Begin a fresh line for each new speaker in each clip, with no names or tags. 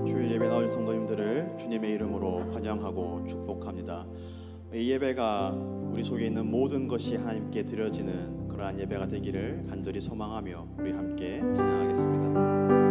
주일 예배 나올 성도님들을 주님의 이름으로 환영하고 축복합니다. 이 예배가 우리 속에 있는 모든 것이 하나님께 드려지는 그러한 예배가 되기를 간절히 소망하며 우리 함께 찬양하겠습니다.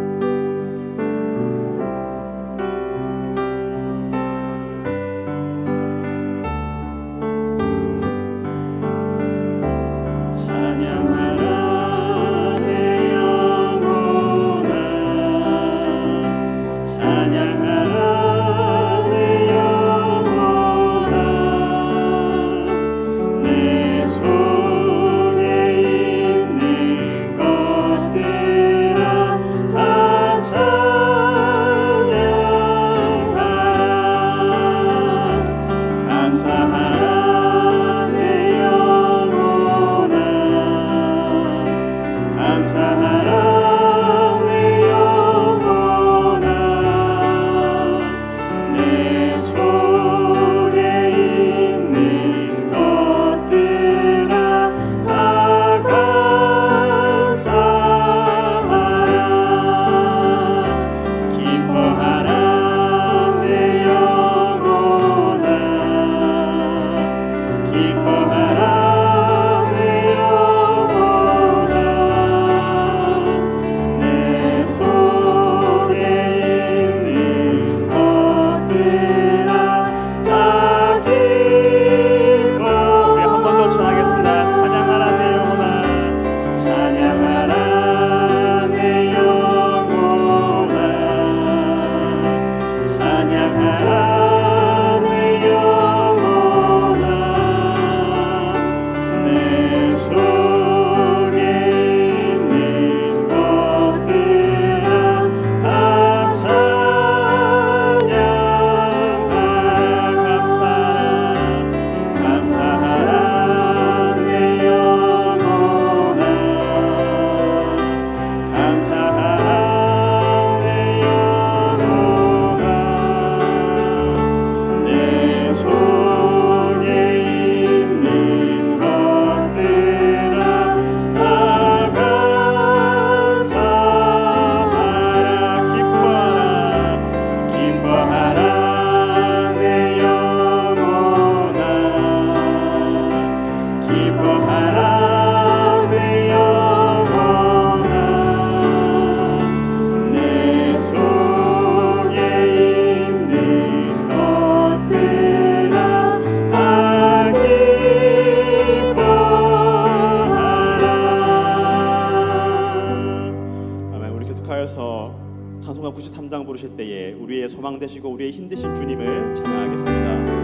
찬송가 93장 부르실 때에 우리의 소망 되시고 우리의 힘 되신 주님을 찬양하겠습니다.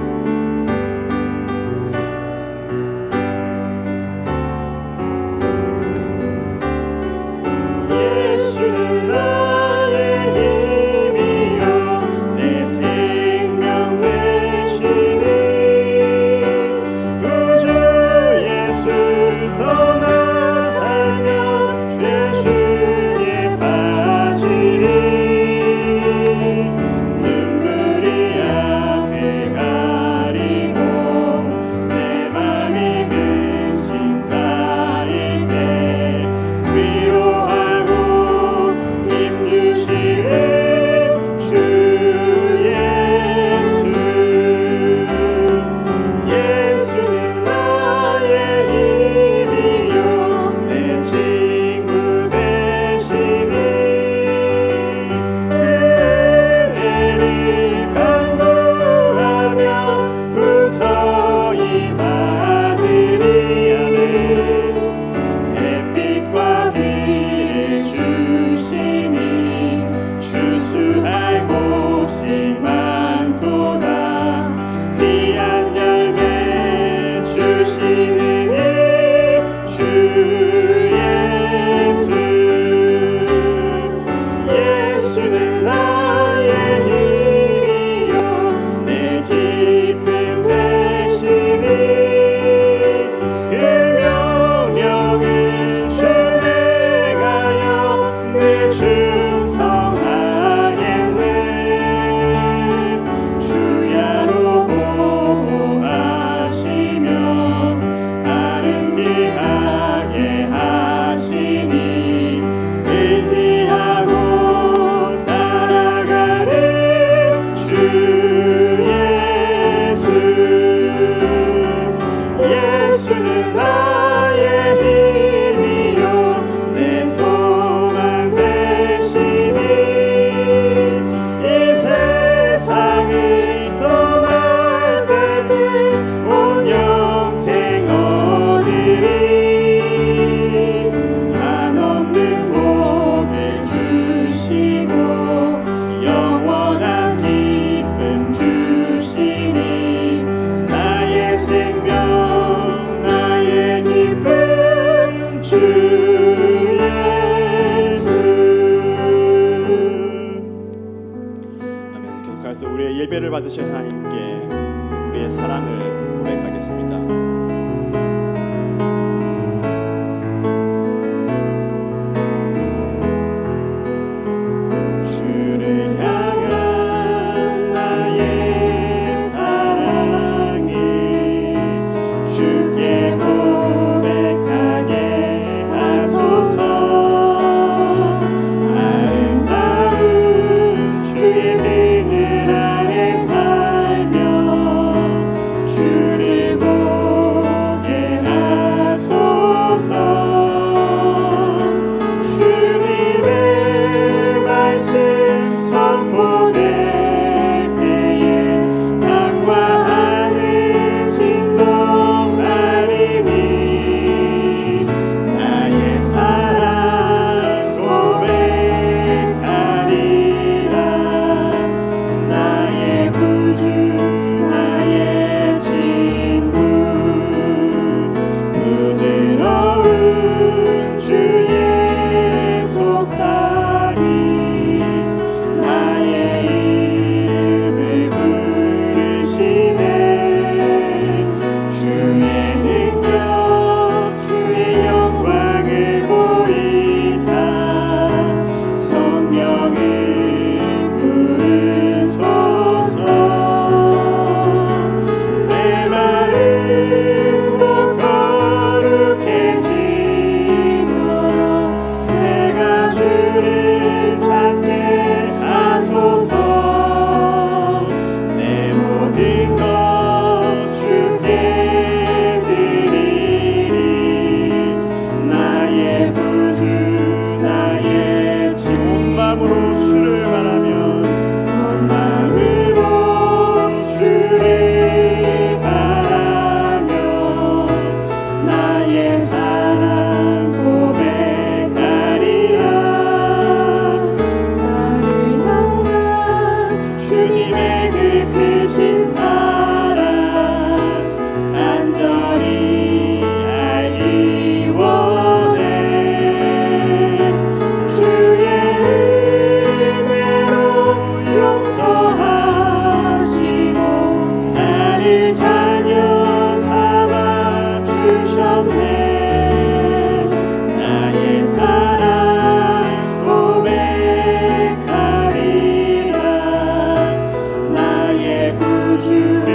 눈물이 앞에 가
예배를 받으실 하나님께 우리의 사랑을 고백하겠습니다.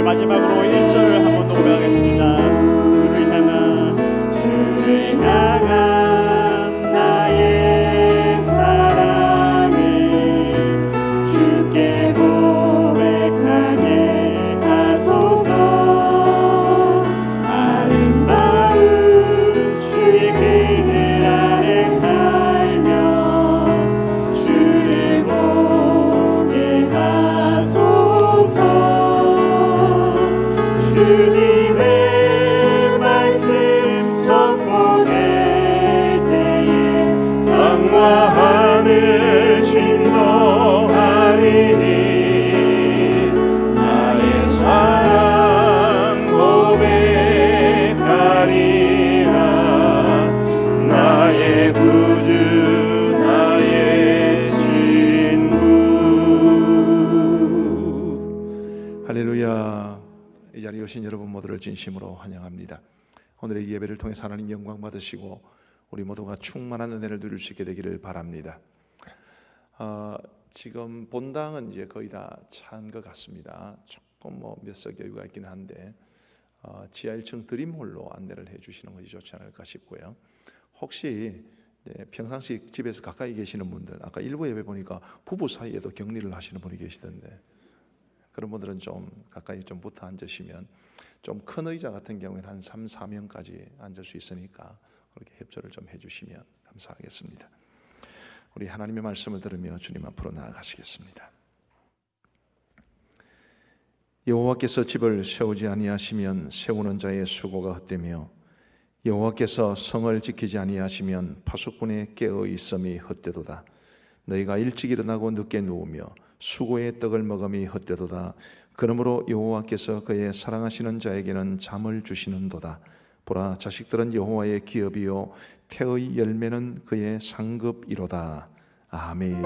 마지막으로 1절 한번 더 고백하겠습니다. 주를 향한 나의 사랑을 주께 고백하게 하소서. 아름다운 주의 그늘 아래 살며 주를 보게 하소서. 주님의 말씀 선포될 때에 땅과 하늘 진동하리니 나의 사랑 고백하리라. 나의 구주 나의 친구. 할렐루야. 이 자리에 오신 여러분 모두를 진심으로 환영합니다. 오늘의 예배를 통해 하나님 영광 받으시고 우리 모두가 충만한 은혜를 누릴 수 있게 되기를 바랍니다. 지금 본당은 이제 거의 다 찬 것 같습니다. 조금 몇 석 여유가 있긴 한데 지하 1층 드림홀로 안내를 해주시는 것이 좋지 않을까 싶고요. 혹시 평상시 집에서 가까이 계시는 분들, 아까 일부 예배 보니까 부부 사이에도 격리를 하시는 분이 계시던데 그런 분들은 좀 가까이 좀 붙어 앉으시면, 좀 큰 의자 같은 경우에는 한 3, 4명까지 앉을 수 있으니까 그렇게 협조를 좀 해주시면 감사하겠습니다. 우리 하나님의 말씀을 들으며 주님 앞으로 나아가시겠습니다. 여호와께서 집을 세우지 아니하시면 세우는 자의 수고가 헛되며 여호와께서 성을 지키지 아니하시면 파수꾼의 깨어 있음이 헛되도다. 너희가 일찍 일어나고 늦게 누우며 수고의 떡을 먹음이 헛되도다. 그러므로 여호와께서 그의 사랑하시는 자에게는 잠을 주시는도다. 보라, 자식들은 여호와의 기업이요 태의 열매는 그의 상급이로다. 아멘.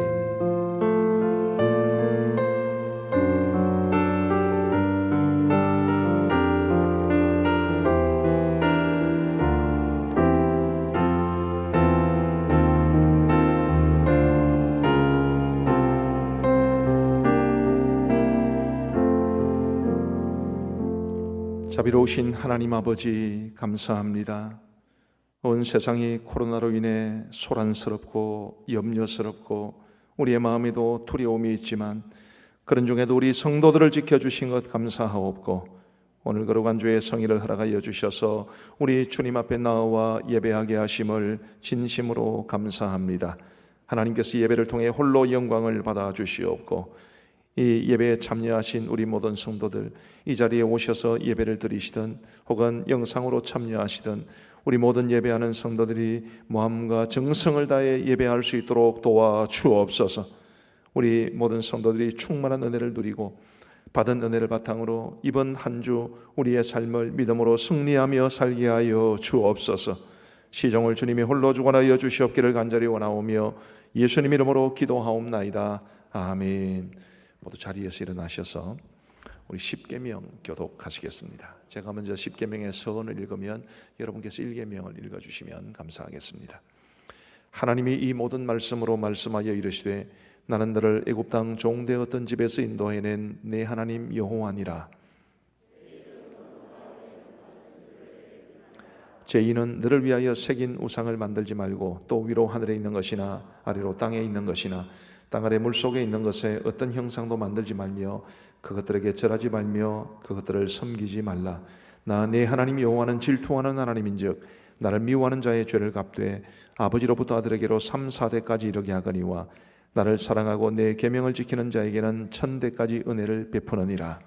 자비로우신 하나님 아버지, 감사합니다. 온 세상이 코로나로 인해 소란스럽고 염려스럽고 우리의 마음에도 두려움이 있지만 그런 중에도 우리 성도들을 지켜주신 것 감사하옵고, 오늘 거룩한 주의 성의를 허락하여 주셔서 우리 주님 앞에 나와 예배하게 하심을 진심으로 감사합니다. 하나님께서 예배를 통해 홀로 영광을 받아 주시옵고, 이 예배에 참여하신 우리 모든 성도들, 이 자리에 오셔서 예배를 드리시든 혹은 영상으로 참여하시든 우리 모든 예배하는 성도들이 마음과 정성을 다해 예배할 수 있도록 도와주옵소서. 우리 모든 성도들이 충만한 은혜를 누리고 받은 은혜를 바탕으로 이번 한 주 우리의 삶을 믿음으로 승리하며 살게 하여 주옵소서. 시종을 주님이 홀로 주관하여 주시옵기를 간절히 원하오며 예수님 이름으로 기도하옵나이다. 아멘. 모두 자리에서 일어나셔서 우리 십계명 교독하시겠습니다. 제가 먼저 십계명의 서론을 읽으면 여러분께서 일계명을 읽어주시면 감사하겠습니다. 하나님이 이 모든 말씀으로 말씀하여 이르시되 나는 너를 애굽 땅 종되었던 집에서 인도해낸 내 하나님 여호와니라. 제2는 너를 위하여 새긴 우상을 만들지 말고 또 위로 하늘에 있는 것이나 아래로 땅에 있는 것이나 땅 아래 물속에 있는 것에 어떤 형상도 만들지 말며 그것들에게 절하지 말며 그것들을 섬기지 말라. 나 내 하나님 여호와는 질투하는 하나님인즉 나를 미워하는 자의 죄를 갚되 아버지로부터 아들에게로 3, 4대까지 이르게 하거니와 나를 사랑하고 내 계명을 지키는 자에게는 1000대까지 은혜를 베푸느니라.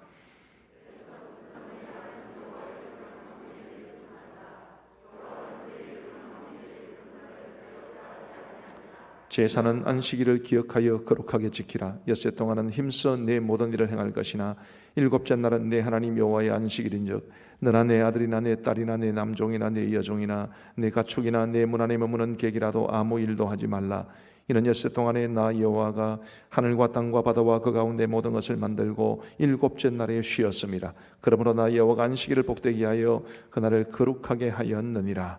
제사는 안식일을 기억하여 거룩하게 지키라. 엿새 동안은 힘써 내 모든 일을 행할 것이나 일곱째 날은 내 하나님 여호와의 안식일인즉 너나 내 아들이나 내 딸이나 내 남종이나 내 여종이나 내 가축이나 내 문 안에 머무는 객이라도 아무 일도 하지 말라. 이는 엿새 동안에 나 여호와가 하늘과 땅과 바다와 그 가운데 모든 것을 만들고 일곱째 날에 쉬었습니다. 그러므로 나 여호와가 안식일을 복되게 하여 그날을 거룩하게 하였느니라.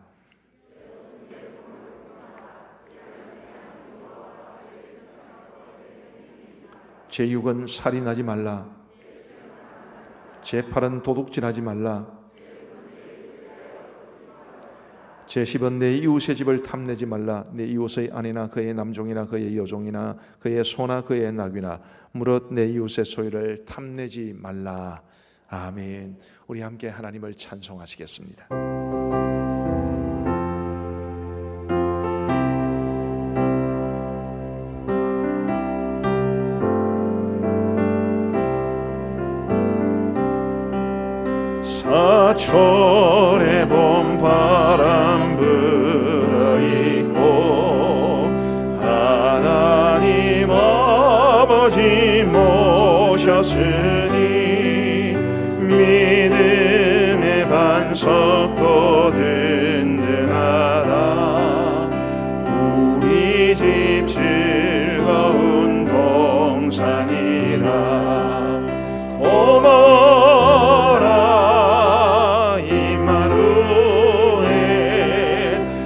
제6은 살인하지 말라. 제8은 도둑질하지 말라. 제10은 내 이웃의 집을 탐내지 말라. 내 이웃의 아내나 그의 남종이나 그의 여종이나 그의 소나 그의 낙이나 무릇 내 이웃의 소유를 탐내지 말라. 아멘. 우리 함께 하나님을 찬송하시겠습니다. 사철의 봄바람 불어있고 하나님 아버지 모셨으니 믿음의 반석도 든든하다. 우리 집 즐거운 동산이라. 고마워라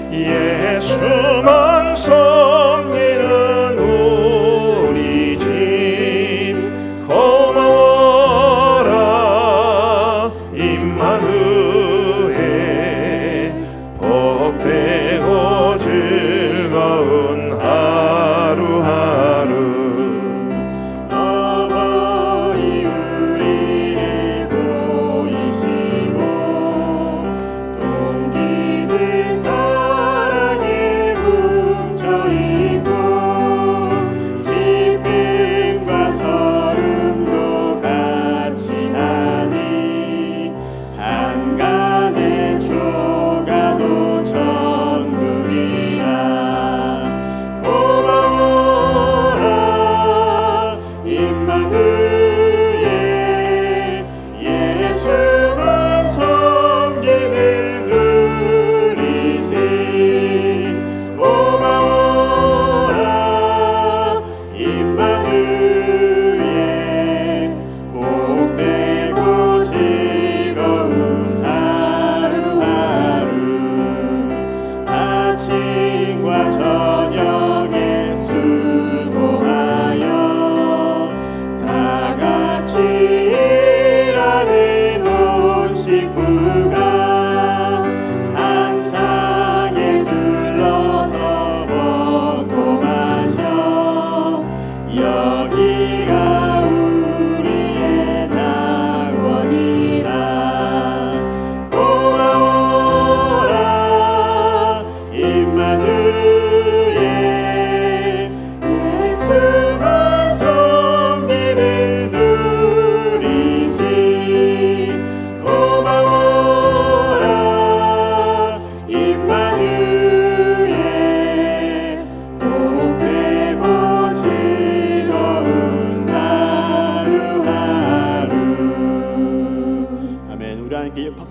예수만 섬기는 우리 집. 고마워라 임마누엘. 복되고 즐거운 하루하루.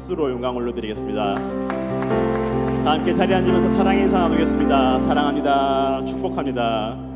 박수로 영광 올려드리겠습니다. 다 함께 자리에 앉으면서 사랑의 인사 나누겠습니다. 사랑합니다. 축복합니다.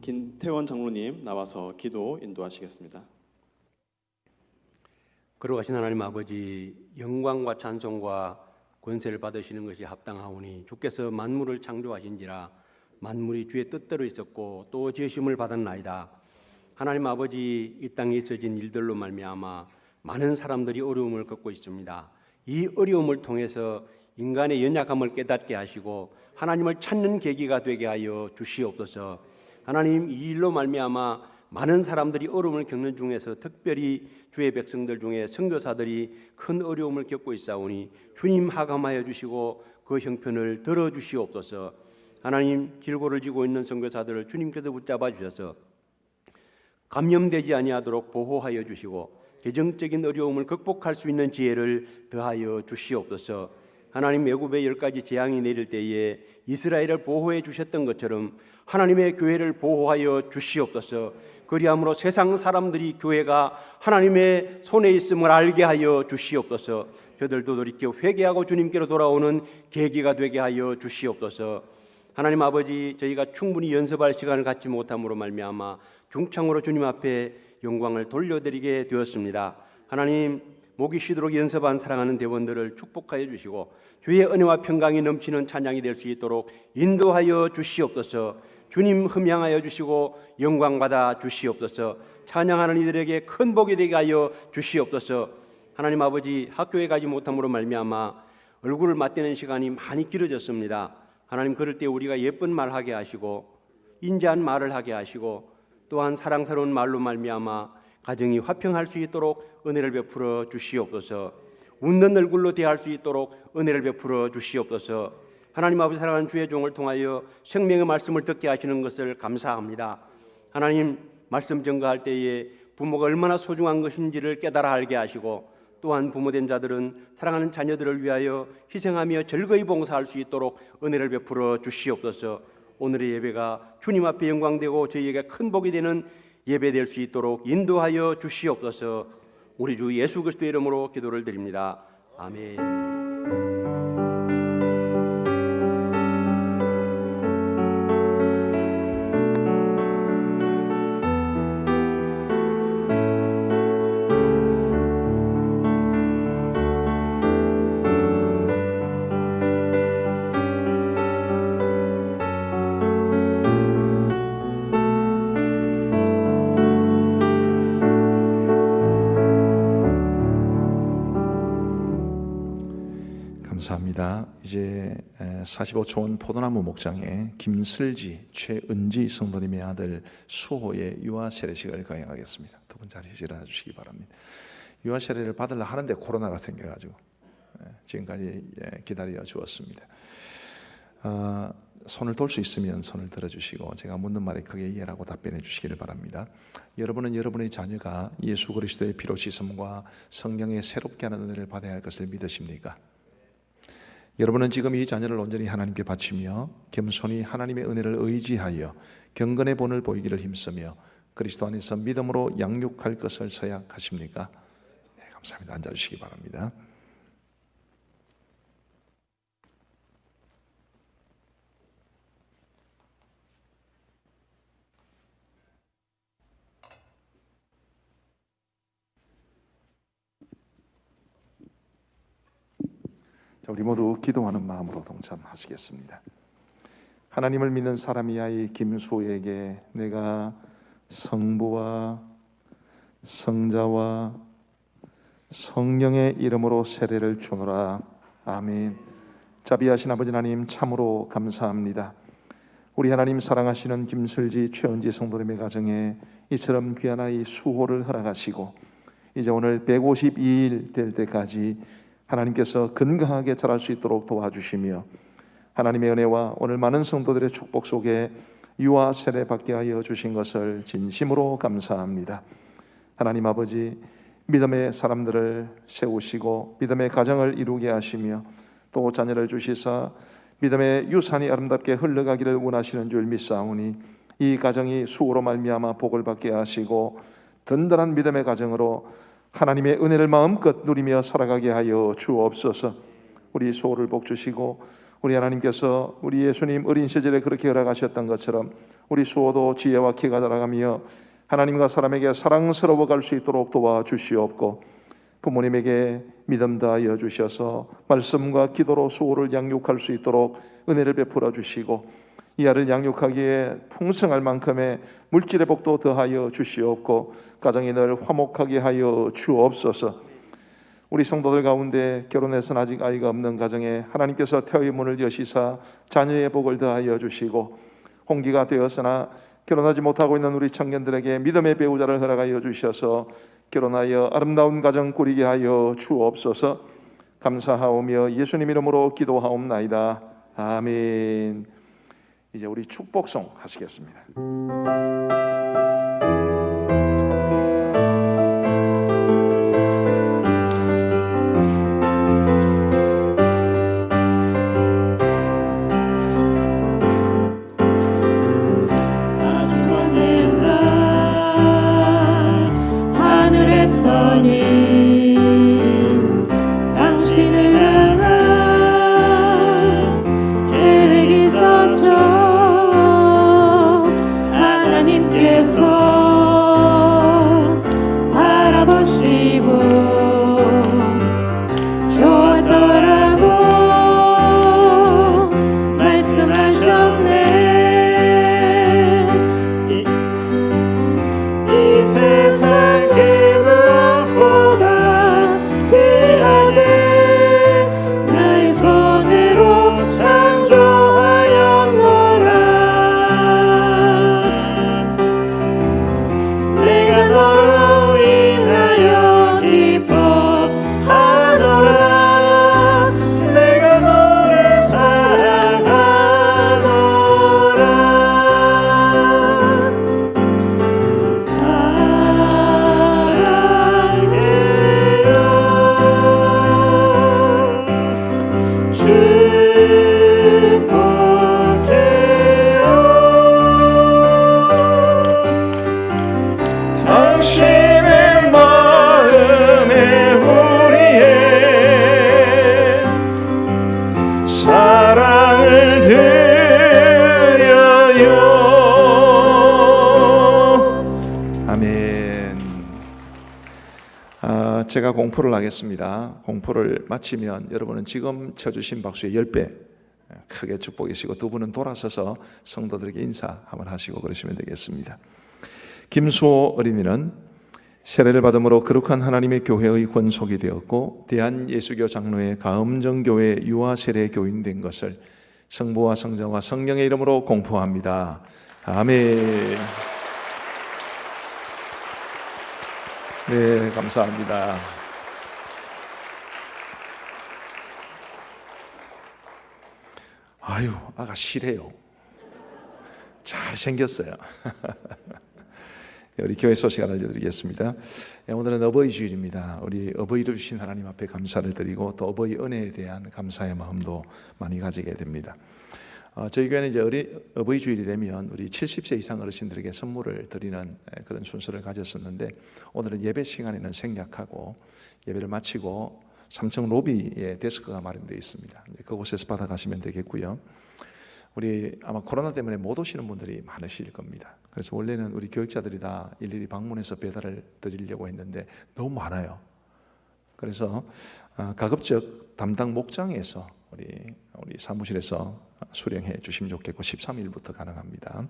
김태원 장로님 나와서 기도 인도하시겠습니다.
거룩하신 하나님 아버지, 영광과 찬송과 권세를 받으시는 것이 합당하오니 주께서 만물을 창조하신지라 만물이 주의 뜻대로 있었고 또 지으심을 받았나이다. 하나님 아버지, 이 땅에 있어진 일들로 말미암아 많은 사람들이 어려움을 겪고 있습니다. 이 어려움을 통해서 인간의 연약함을 깨닫게 하시고 하나님을 찾는 계기가 되게 하여 주시옵소서. 하나님, 이 일로 말미암아 많은 사람들이 어려움을 겪는 중에서 특별히 주의 백성들 중에 선교사들이 큰 어려움을 겪고 있사오니 주님 하감하여 주시고 그 형편을 들어주시옵소서. 하나님, 질고를 지고 있는 선교사들을 주님께서 붙잡아 주셔서 감염되지 아니하도록 보호하여 주시고 재정적인 어려움을 극복할 수 있는 지혜를 더하여 주시옵소서. 하나님, 애굽의 10가지 재앙이 내릴 때에 이스라엘을 보호해 주셨던 것처럼 하나님의 교회를 보호하여 주시옵소서. 그리함으로 세상 사람들이 교회가 하나님의 손에 있음을 알게 하여 주시옵소서. 저들도 돌이켜 회개하고 주님께로 돌아오는 계기가 되게 하여 주시옵소서. 하나님 아버지, 저희가 충분히 연습할 시간을 갖지 못함으로 말미암아 중창으로 주님 앞에 영광을 돌려드리게 되었습니다. 하나님, 목이 쉬도록 연습한 사랑하는 대원들을 축복하여 주시고 주의 은혜와 평강이 넘치는 찬양이 될 수 있도록 인도하여 주시옵소서. 주님 흠양하여 주시고 영광 받아 주시옵소서. 찬양하는 이들에게 큰 복이 되게 하여 주시옵소서. 하나님 아버지, 학교에 가지 못함으로 말미암아 얼굴을 맞대는 시간이 많이 길어졌습니다. 하나님, 그럴 때 우리가 예쁜 말 하게 하시고 인자한 말을 하게 하시고 또한 사랑스러운 말로 말미암아 가정이 화평할 수 있도록 은혜를 베풀어 주시옵소서. 웃는 얼굴로 대할 수 있도록 은혜를 베풀어 주시옵소서. 하나님 아버지, 사랑하는 주의 종을 통하여 생명의 말씀을 듣게 하시는 것을 감사합니다. 하나님, 말씀 전가할 때에 부모가 얼마나 소중한 것인지를 깨달아 알게 하시고 또한 부모된 자들은 사랑하는 자녀들을 위하여 희생하며 즐거이 봉사할 수 있도록 은혜를 베풀어 주시옵소서. 오늘의 예배가 주님 앞에 영광되고 저희에게 큰 복이 되는 예배 될 수 있도록 인도하여 주시옵소서. 우리 주 예수 그리스도의 이름으로 기도를 드립니다. 아멘.
이제 45초원 포도나무 목장에 김슬지, 최은지 성도님의 아들 수호의 유아 세례식을 강행하겠습니다. 두 분 자리에 일어나 주시기 바랍니다. 유아 세례를 받으려 하는데 코로나가 생겨가지고 지금까지 기다려 주었습니다. 손을 돌 수 있으면 손을 들어주시고 제가 묻는 말에 크게 이해하고 답변해 주시기를 바랍니다. 여러분은 여러분의 자녀가 예수 그리스도의 피로 씻음과 성령의 새롭게 하는 은혜를 받아야 할 것을 믿으십니까? 여러분은 지금 이 자녀를 온전히 하나님께 바치며 겸손히 하나님의 은혜를 의지하여 경건의 본을 보이기를 힘쓰며 그리스도 안에서 믿음으로 양육할 것을 서약하십니까? 네, 감사합니다. 앉아주시기 바랍니다. 자, 우리 모두 기도하는 마음으로 동참하시겠습니다. 하나님을 믿는 사람이야 이 김수에게 내가 성부와 성자와 성령의 이름으로 세례를 주노라. 아멘. 자비하신 아버지 하나님 참으로 감사합니다. 우리 하나님 사랑하시는 김슬지 최은지 성도님의 가정에 이처럼 귀한 아이 수호를 허락하시고 이제 오늘 152일 될 때까지 하나님께서 건강하게 자랄 수 있도록 도와주시며 하나님의 은혜와 오늘 많은 성도들의 축복 속에 유아 세례 받게 하여 주신 것을 진심으로 감사합니다. 하나님 아버지, 믿음의 사람들을 세우시고 믿음의 가정을 이루게 하시며 또 자녀를 주시사 믿음의 유산이 아름답게 흘러가기를 원하시는 줄 믿사오니 이 가정이 수고로 말미암아 복을 받게 하시고 든든한 믿음의 가정으로 하나님의 은혜를 마음껏 누리며 살아가게 하여 주옵소서. 우리 수호를 복주시고 우리 하나님께서 우리 예수님 어린 시절에 그렇게 허락하셨던 것처럼 우리 수호도 지혜와 키가 자라가며 하나님과 사람에게 사랑스러워 갈 수 있도록 도와주시옵고 부모님에게 믿음 다하여 주셔서 말씀과 기도로 수호를 양육할 수 있도록 은혜를 베풀어 주시고 이 아이를 양육하기에 풍성할 만큼의 물질의 복도 더하여 주시옵고 가정이 늘 화목하게 하여 주옵소서. 우리 성도들 가운데 결혼해서는 아직 아이가 없는 가정에 하나님께서 태의 문을 여시사 자녀의 복을 더하여 주시고 홍기가 되었으나 결혼하지 못하고 있는 우리 청년들에게 믿음의 배우자를 허락하여 주셔서 결혼하여 아름다운 가정 꾸리게 하여 주옵소서. 감사하오며 예수님 이름으로 기도하옵나이다. 아멘. 이제 우리 축복송 하시겠습니다. 제가 공포를 하겠습니다. 공포를 마치면 여러분은 지금 쳐주신 박수의 10배 크게 축복이시고 두 분은 돌아서서 성도들에게 인사 한번 하시고 그러시면 되겠습니다. 김수호 어린이는 세례를 받음으로 거룩한 하나님의 교회의 권속이 되었고 대한예수교 장로회 가음정교회 유아세례 교인 된 것을 성부와 성자와 성령의 이름으로 공포합니다. 아멘. 네, 감사합니다. 아유, 아가 실해요. 잘생겼어요. 우리 교회 소식 알려드리겠습니다. 오늘은 어버이 주일입니다. 우리 어버이를 주신 하나님 앞에 감사를 드리고 또 어버이 은혜에 대한 감사의 마음도 많이 가지게 됩니다. 저희 교회는 이제 어버이 주일이 되면 우리 70세 이상 어르신들에게 선물을 드리는 그런 순서를 가졌었는데 오늘은 예배 시간에는 생략하고 예배를 마치고 3층 로비에 데스크가 마련되어 있습니다. 그곳에서 받아가시면 되겠고요. 우리 아마 코로나 때문에 못 오시는 분들이 많으실 겁니다. 그래서 원래는 우리 교육자들이 다 일일이 방문해서 배달을 드리려고 했는데 너무 많아요. 그래서 가급적 담당 목장에서 우리 사무실에서 수령해 주시면 좋겠고 13일부터 가능합니다.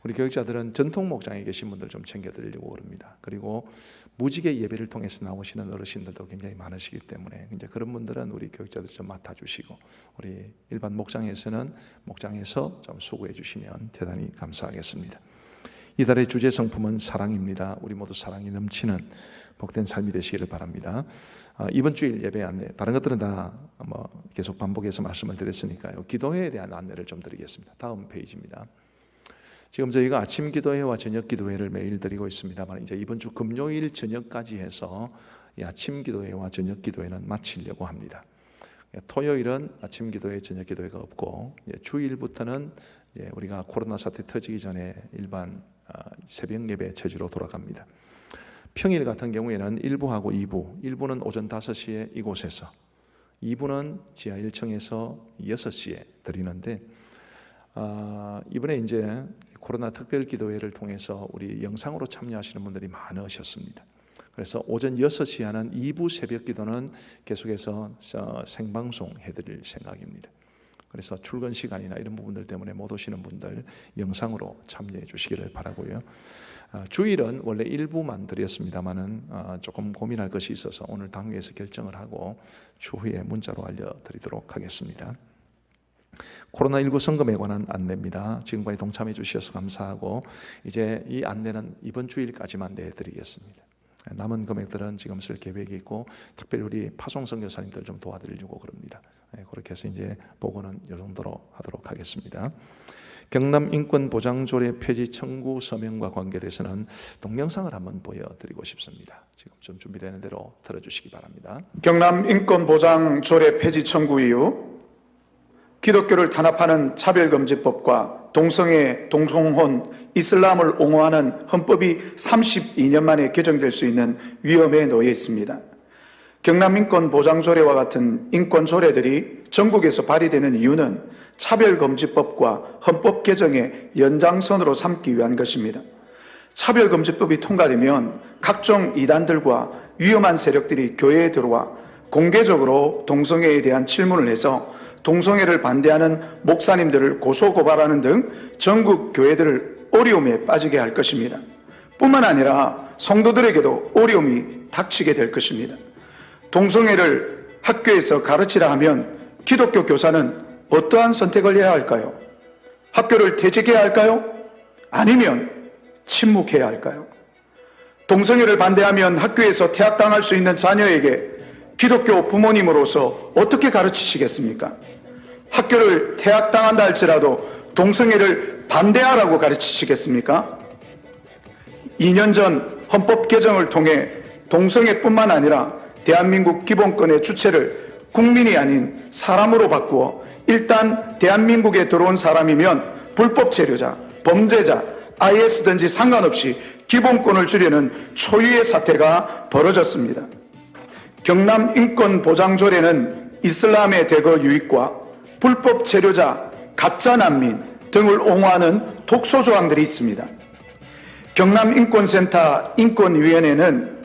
우리 교육자들은 전통 목장에 계신 분들 좀 챙겨드리려고 그럽니다. 그리고 무지개 예배를 통해서 나오시는 어르신들도 굉장히 많으시기 때문에 이제 그런 분들은 우리 교육자들 좀 맡아주시고 우리 일반 목장에서는 목장에서 좀 수고해 주시면 대단히 감사하겠습니다. 이달의 주제 성품은 사랑입니다. 우리 모두 사랑이 넘치는 복된 삶이 되시기를 바랍니다. 이번 주일 예배 안내, 다른 것들은 다 계속 반복해서 말씀을 드렸으니까요. 기도회에 대한 안내를 좀 드리겠습니다. 다음 페이지입니다. 지금 저희가 아침 기도회와 저녁 기도회를 매일 드리고 있습니다만 이제 이번 주 금요일 저녁까지 해서 이 아침 기도회와 저녁 기도회는 마치려고 합니다. 토요일은 아침 기도회, 저녁 기도회가 없고 주일부터는 우리가 코로나 사태 터지기 전에 일반 새벽 예배 체제로 돌아갑니다. 평일 같은 경우에는 1부하고 2부, 1부는 오전 5시에 이곳에서, 2부는 지하 1층에서 6시에 드리는데 이번에 이제 코로나 특별 기도회를 통해서 우리 영상으로 참여하시는 분들이 많으셨습니다. 그래서 오전 6시에 하는 2부 새벽 기도는 계속해서 생방송 해드릴 생각입니다. 그래서 출근 시간이나 이런 부분들 때문에 못 오시는 분들 영상으로 참여해 주시기를 바라고요. 주일은 원래 1부만 드렸습니다만은 조금 고민할 것이 있어서 오늘 당회에서 결정을 하고 추후에 문자로 알려드리도록 하겠습니다. 코로나19 선금에 관한 안내입니다. 지금까지 동참해 주셔서 감사하고 이제 이 안내는 이번 주일까지만 내드리겠습니다. 남은 금액들은 지금 쓸 계획이 있고 특별히 우리 파송 선교사님들 좀 도와드리려고 그럽니다. 그렇게 해서 이제 보고는 이 정도로 하도록 하겠습니다. 경남 인권보장조례 폐지 청구 서명과 관계돼서는 동영상을 한번 보여드리고 싶습니다. 지금 좀 준비되는 대로 들어주시기 바랍니다.
경남 인권보장조례 폐지 청구 이후 기독교를 탄압하는 차별금지법과 동성애, 동성혼, 이슬람을 옹호하는 헌법이 32년 만에 개정될 수 있는 위험에 놓여 있습니다. 경남인권보장조례와 같은 인권조례들이 전국에서 발의되는 이유는 차별금지법과 헌법 개정의 연장선으로 삼기 위한 것입니다. 차별금지법이 통과되면 각종 이단들과 위험한 세력들이 교회에 들어와 공개적으로 동성애에 대한 질문을 해서 동성애를 반대하는 목사님들을 고소고발하는 등 전국 교회들을 어려움에 빠지게 할 것입니다. 뿐만 아니라 성도들에게도 어려움이 닥치게 될 것입니다. 동성애를 학교에서 가르치라 하면 기독교 교사는 어떠한 선택을 해야 할까요? 학교를 퇴직해야 할까요? 아니면 침묵해야 할까요? 동성애를 반대하면 학교에서 퇴학당할 수 있는 자녀에게 기독교 부모님으로서 어떻게 가르치시겠습니까? 학교를 퇴학당한다 할지라도 동성애를 반대하라고 가르치시겠습니까? 2년 전 헌법 개정을 통해 동성애뿐만 아니라 대한민국 기본권의 주체를 국민이 아닌 사람으로 바꾸어 일단 대한민국에 들어온 사람이면 불법 체류자, 범죄자, IS든지 상관없이 기본권을 주려는 초유의 사태가 벌어졌습니다. 경남 인권보장조례는 이슬람의 대거 유익과 불법 체류자, 가짜 난민 등을 옹호하는 독소조항들이 있습니다. 경남인권센터 인권위원회는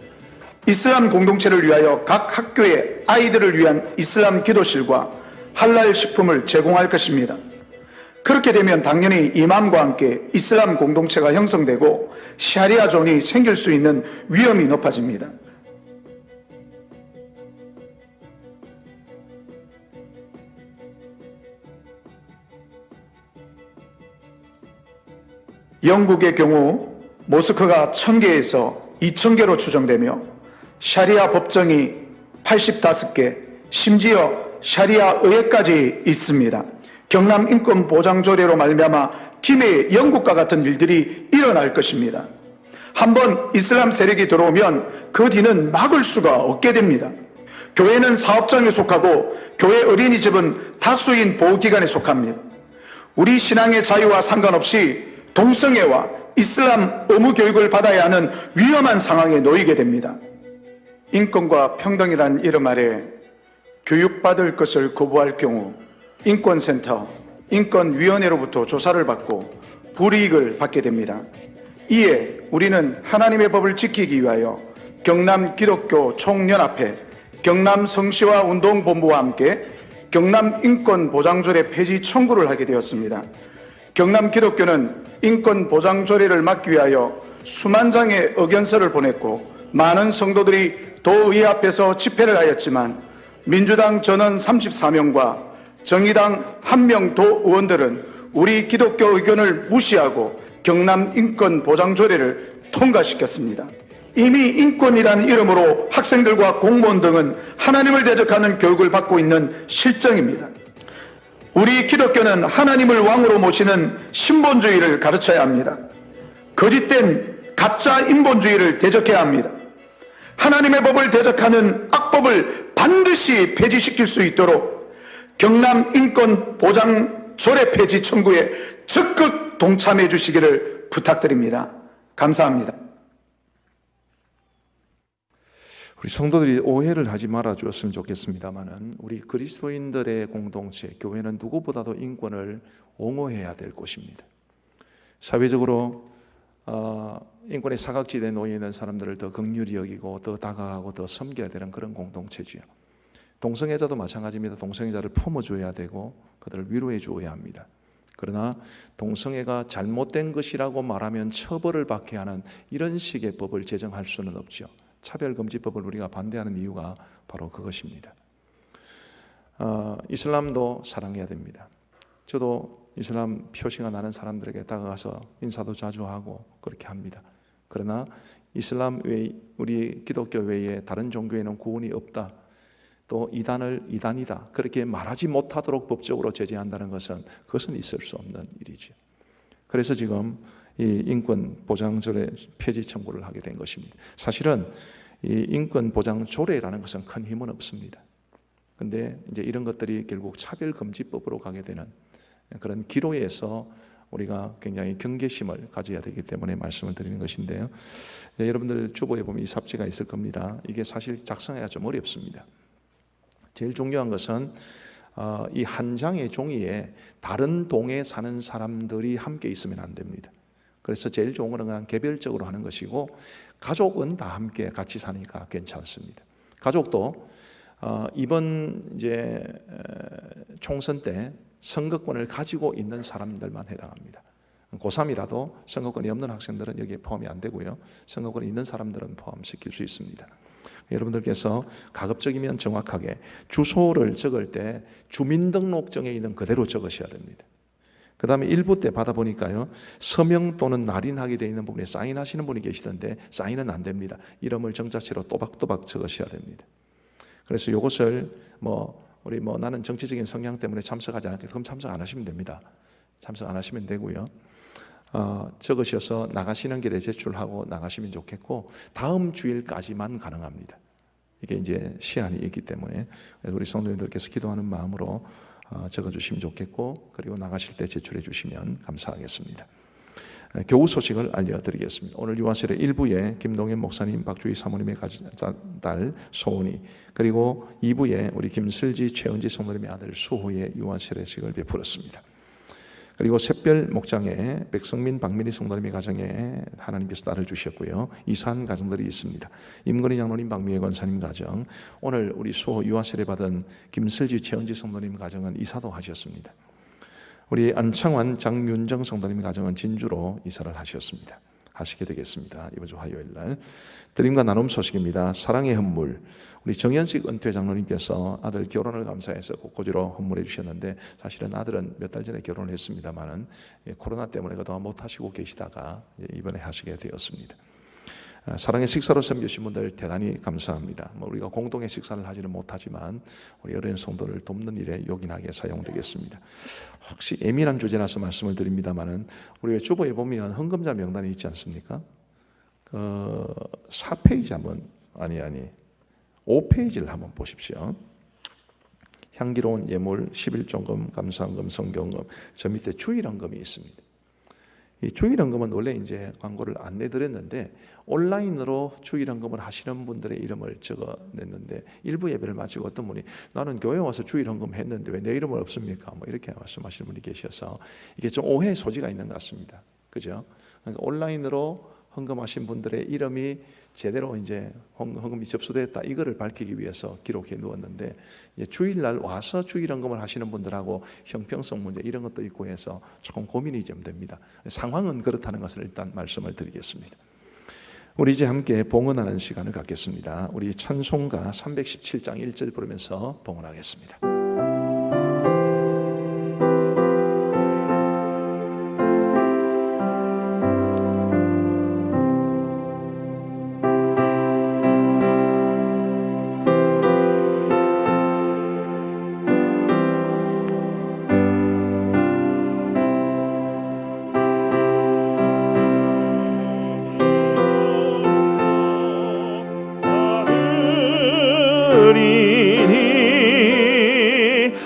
이슬람 공동체를 위하여 각 학교에 아이들을 위한 이슬람 기도실과 할랄 식품을 제공할 것입니다. 그렇게 되면 당연히 이맘과 함께 이슬람 공동체가 형성되고 샤리아 존이 생길 수 있는 위험이 높아집니다. 영국의 경우 모스크가 1000개에서 2000개로 추정되며 샤리아 법정이 85개, 심지어 샤리아 의회까지 있습니다. 경남 인권 보장 조례로 말미암아 김해 영국과 같은 일들이 일어날 것입니다. 한번 이슬람 세력이 들어오면 그 뒤는 막을 수가 없게 됩니다. 교회는 사업장에 속하고 교회 어린이집은 다수인 보호기관에 속합니다. 우리 신앙의 자유와 상관없이 동성애와 이슬람 의무 교육을 받아야 하는 위험한 상황에 놓이게 됩니다. 인권과 평등이라는 이름 아래 교육받을 것을 거부할 경우 인권센터, 인권위원회로부터 조사를 받고 불이익을 받게 됩니다. 이에 우리는 하나님의 법을 지키기 위하여 경남 기독교 총연합회, 경남 성시화 운동본부와 함께 경남 인권보장조례 폐지 청구를 하게 되었습니다. 경남 기독교는 인권보장조례를 막기 위하여 수만 장의 의견서를 보냈고 많은 성도들이 도의회 앞에서 집회를 하였지만 민주당 전원 34명과 정의당 1명 도의원들은 우리 기독교 의견을 무시하고 경남 인권보장조례를 통과시켰습니다. 이미 인권이라는 이름으로 학생들과 공무원 등은 하나님을 대적하는 교육을 받고 있는 실정입니다. 우리 기독교는 하나님을 왕으로 모시는 신본주의를 가르쳐야 합니다. 거짓된 가짜 인본주의를 대적해야 합니다. 하나님의 법을 대적하는 악법을 반드시 폐지시킬 수 있도록 경남 인권 보장 조례 폐지 청구에 적극 동참해 주시기를 부탁드립니다. 감사합니다.
우리 성도들이 오해를 하지 말아 주었으면 좋겠습니다만은 우리 그리스도인들의 공동체, 교회는 누구보다도 인권을 옹호해야 될 곳입니다. 사회적으로 인권의 사각지대에 놓여 있는 사람들을 더 긍휼히 여기고 더 다가가고 더 섬겨야 되는 그런 공동체지요. 동성애자도 마찬가지입니다. 동성애자를 품어줘야 되고 그들을 위로해 주어야 합니다. 그러나 동성애가 잘못된 것이라고 말하면 처벌을 받게 하는 이런 식의 법을 제정할 수는 없죠. 차별금지법을 우리가 반대하는 이유가 바로 그것입니다. 이슬람도 사랑해야 됩니다. 저도 이슬람 표시가 나는 사람들에게 다가가서 인사도 자주 하고 그렇게 합니다. 그러나 이슬람 외 우리 기독교 외에 다른 종교에는 구원이 없다. 또 이단을 이단이다. 그렇게 말하지 못하도록 법적으로 제재한다는 그것은 있을 수 없는 일이죠. 그래서 지금 이 인권 보장 조례 폐지 청구를 하게 된 것입니다. 사실은 이 인권 보장 조례라는 것은 큰 힘은 없습니다. 근데 이제 이런 것들이 결국 차별금지법으로 가게 되는 그런 기로에서 우리가 굉장히 경계심을 가져야 되기 때문에 말씀을 드리는 것인데요. 여러분들 주보에 보면 이 삽지가 있을 겁니다. 이게 사실 작성하기가 좀 어렵습니다. 제일 중요한 것은 이 한 장의 종이에 다른 동에 사는 사람들이 함께 있으면 안 됩니다. 그래서 제일 좋은 것은 그냥 개별적으로 하는 것이고 가족은 다 함께 같이 사니까 괜찮습니다. 가족도 이번 이제 총선 때 선거권을 가지고 있는 사람들만 해당합니다. 고3이라도 선거권이 없는 학생들은 여기에 포함이 안 되고요. 선거권이 있는 사람들은 포함시킬 수 있습니다. 여러분들께서 가급적이면 정확하게 주소를 적을 때 주민등록증에 있는 그대로 적으셔야 됩니다. 그 다음에 일부 때 받아보니까요, 서명 또는 날인하게 되어 있는 부분에 사인하시는 분이 계시던데 사인은 안 됩니다. 이름을 정자체로 또박또박 적으셔야 됩니다. 그래서 이것을 우리 나는 정치적인 성향 때문에 참석하지 않겠다. 그럼 참석 안 하시면 됩니다. 참석 안 하시면 되고요. 적으셔서 나가시는 길에 제출하고 나가시면 좋겠고 다음 주일까지만 가능합니다. 이게 이제 시한이 있기 때문에 우리 성도님들께서 기도하는 마음으로 적어주시면 좋겠고 그리고 나가실 때 제출해 주시면 감사하겠습니다. 교우 소식을 알려드리겠습니다. 오늘 유아세례 1부에 김동현 목사님, 박주희 사모님의 딸 소은이 그리고 2부에 우리 김슬지, 최은지 성도님의 아들 수호의 유아세례식을 베풀었습니다. 그리고 샛별 목장에 백성민, 박민희 성도님의 가정에 하나님께서 딸을 주셨고요. 이사한 가정들이 있습니다. 임건희 장로님, 박미애 권사님 가정, 오늘 우리 수호 유아세례 받은 김슬지, 최은지 성도님 가정은 이사도 하셨습니다. 우리 안창환 장윤정 성도님 가정은 진주로 이사를 하시게 되겠습니다. 이번 주 화요일 날 드림과 나눔 소식입니다. 사랑의 헌물, 우리 정현식 은퇴 장로님께서 아들 결혼을 감사해서 꽃꽂이로 헌물해 주셨는데, 사실은 아들은 몇 달 전에 결혼을 했습니다만은 코로나 때문에 그동안 못 하시고 계시다가 이번에 하시게 되었습니다. 사랑의 식사로 섬기신 분들 대단히 감사합니다. 우리가 공동의 식사를 하지는 못하지만 우리 어린 성도를 돕는 일에 요긴하게 사용되겠습니다. 혹시 예민한 주제라서 말씀을 드립니다만은 우리 주보에 보면 헌금자 명단이 있지 않습니까? 4페이지 한번 5페이지를 한번 보십시오. 향기로운 예물, 11종금, 감사헌금, 성경금, 저 밑에 주일헌금이 있습니다. 이 주일헌금은 원래 이제 광고를 안 내드렸는데 온라인으로 주일헌금을 하시는 분들의 이름을 적어냈는데, 일부 예배를 마치고 어떤 분이 나는 교회 와서 주일헌금 했는데 왜 내 이름은 없습니까? 이렇게 말씀하시는 분이 계셔서 이게 좀 오해의 소지가 있는 것 같습니다. 그죠? 그러니까 온라인으로 헌금하신 분들의 이름이 제대로 이제 헌금이 접수됐다, 이거를 밝히기 위해서 기록해 놓았는데, 주일날 와서 주일헌금을 하시는 분들하고 형평성 문제 이런 것도 있고 해서 조금 고민이 좀 됩니다. 상황은 그렇다는 것을 일단 말씀을 드리겠습니다. 우리 이제 함께 봉헌하는 시간을 갖겠습니다. 우리 찬송가 317장 1절 부르면서 봉헌하겠습니다.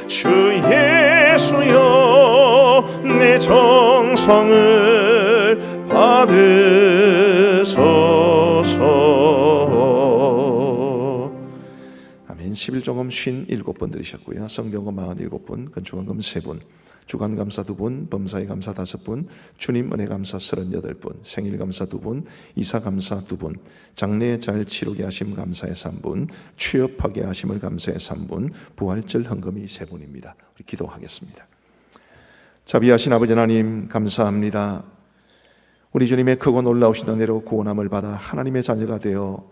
주 예수여 내 정성을 받으소서. 아멘. 11종금 57번 드리셨고요. 성경금 47분, 건축원금 3분, 주간감사 2분, 범사의 감사 5분, 주님 은혜 감사 38분, 생일 감사 2분, 이사 감사 2분, 장례 잘 치르게 하심 감사의 3분, 취업하게 하심을 감사의 3분, 부활절 헌금이 3분입니다. 우리 기도하겠습니다. 자비하신 아버지 하나님, 감사합니다. 우리 주님의 크고 놀라우신 은혜로 구원함을 받아 하나님의 자녀가 되어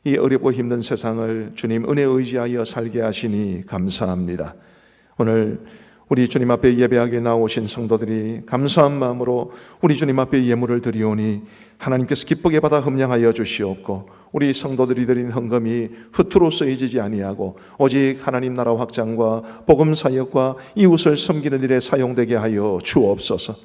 이 어렵고 힘든 세상을 주님 은혜 의지하여 살게 하시니 감사합니다. 오늘 우리 주님 앞에 예배하게 나오신 성도들이 감사한 마음으로 우리 주님 앞에 예물을 드리오니 하나님께서 기쁘게 받아 흠량하여 주시옵고, 우리 성도들이 드린 헌금이 흩으로 쓰여지지 아니하고 오직 하나님 나라 확장과 복음 사역과 이웃을 섬기는 일에 사용되게 하여 주옵소서.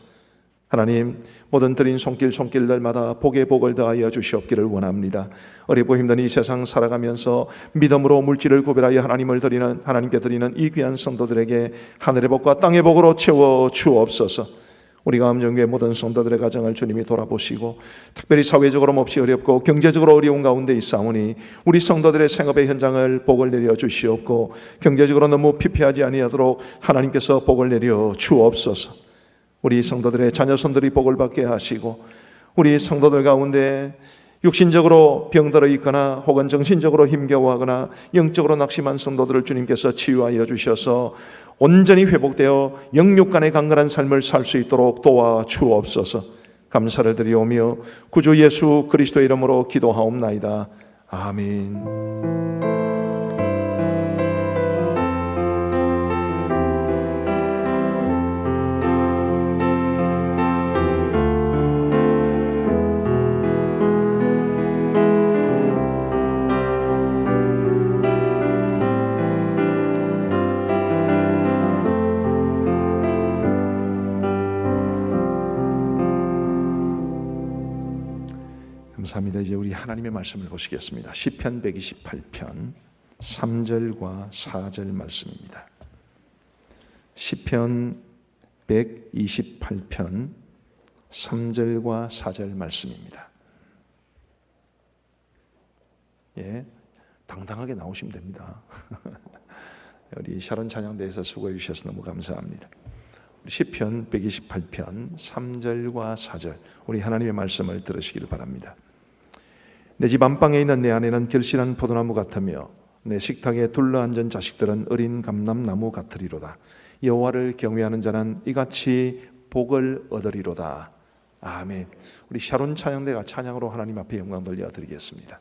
하나님, 모든 드린 손길들마다 복에 복을 더하여 주시옵기를 원합니다. 어렵고 힘든 이 세상 살아가면서 믿음으로 물질을 구별하여 하나님께 드리는 이 귀한 성도들에게 하늘의 복과 땅의 복으로 채워 주옵소서. 우리가 암정교회 모든 성도들의 가정을 주님이 돌아보시고, 특별히 사회적으로 몹시 어렵고 경제적으로 어려운 가운데 있사오니 우리 성도들의 생업의 현장을 복을 내려 주시옵고, 경제적으로 너무 피폐하지 아니하도록 하나님께서 복을 내려 주옵소서. 우리 성도들의 자녀손들이 복을 받게 하시고, 우리 성도들 가운데 육신적으로 병들어 있거나 혹은 정신적으로 힘겨워하거나 영적으로 낙심한 성도들을 주님께서 치유하여 주셔서 온전히 회복되어 영육 간의 강건한 삶을 살 수 있도록 도와주옵소서. 감사를 드리오며 구주 예수 그리스도의 이름으로 기도하옵나이다. 아멘. 감사합니다. 이제 우리 하나님의 말씀을 보시겠습니다. 시편 128편 3절과 4절 말씀입니다. 시편 128편 3절과 4절 말씀입니다. 예, 당당하게 나오시면 됩니다. 우리 샤론 찬양대에서 수고해 주셔서 너무 감사합니다. 시편 128편 3절과 4절 우리 하나님의 말씀을 들으시기를 바랍니다. 내 집 안방에 있는 내 아내는 결실한 포도나무 같으며 내 식탁에 둘러앉은 자식들은 어린 감람나무 같으리로다. 여호와를 경외하는 자는 이같이 복을 얻으리로다. 아멘. 우리 샤론 찬양대가 찬양으로 하나님 앞에 영광 돌려드리겠습니다.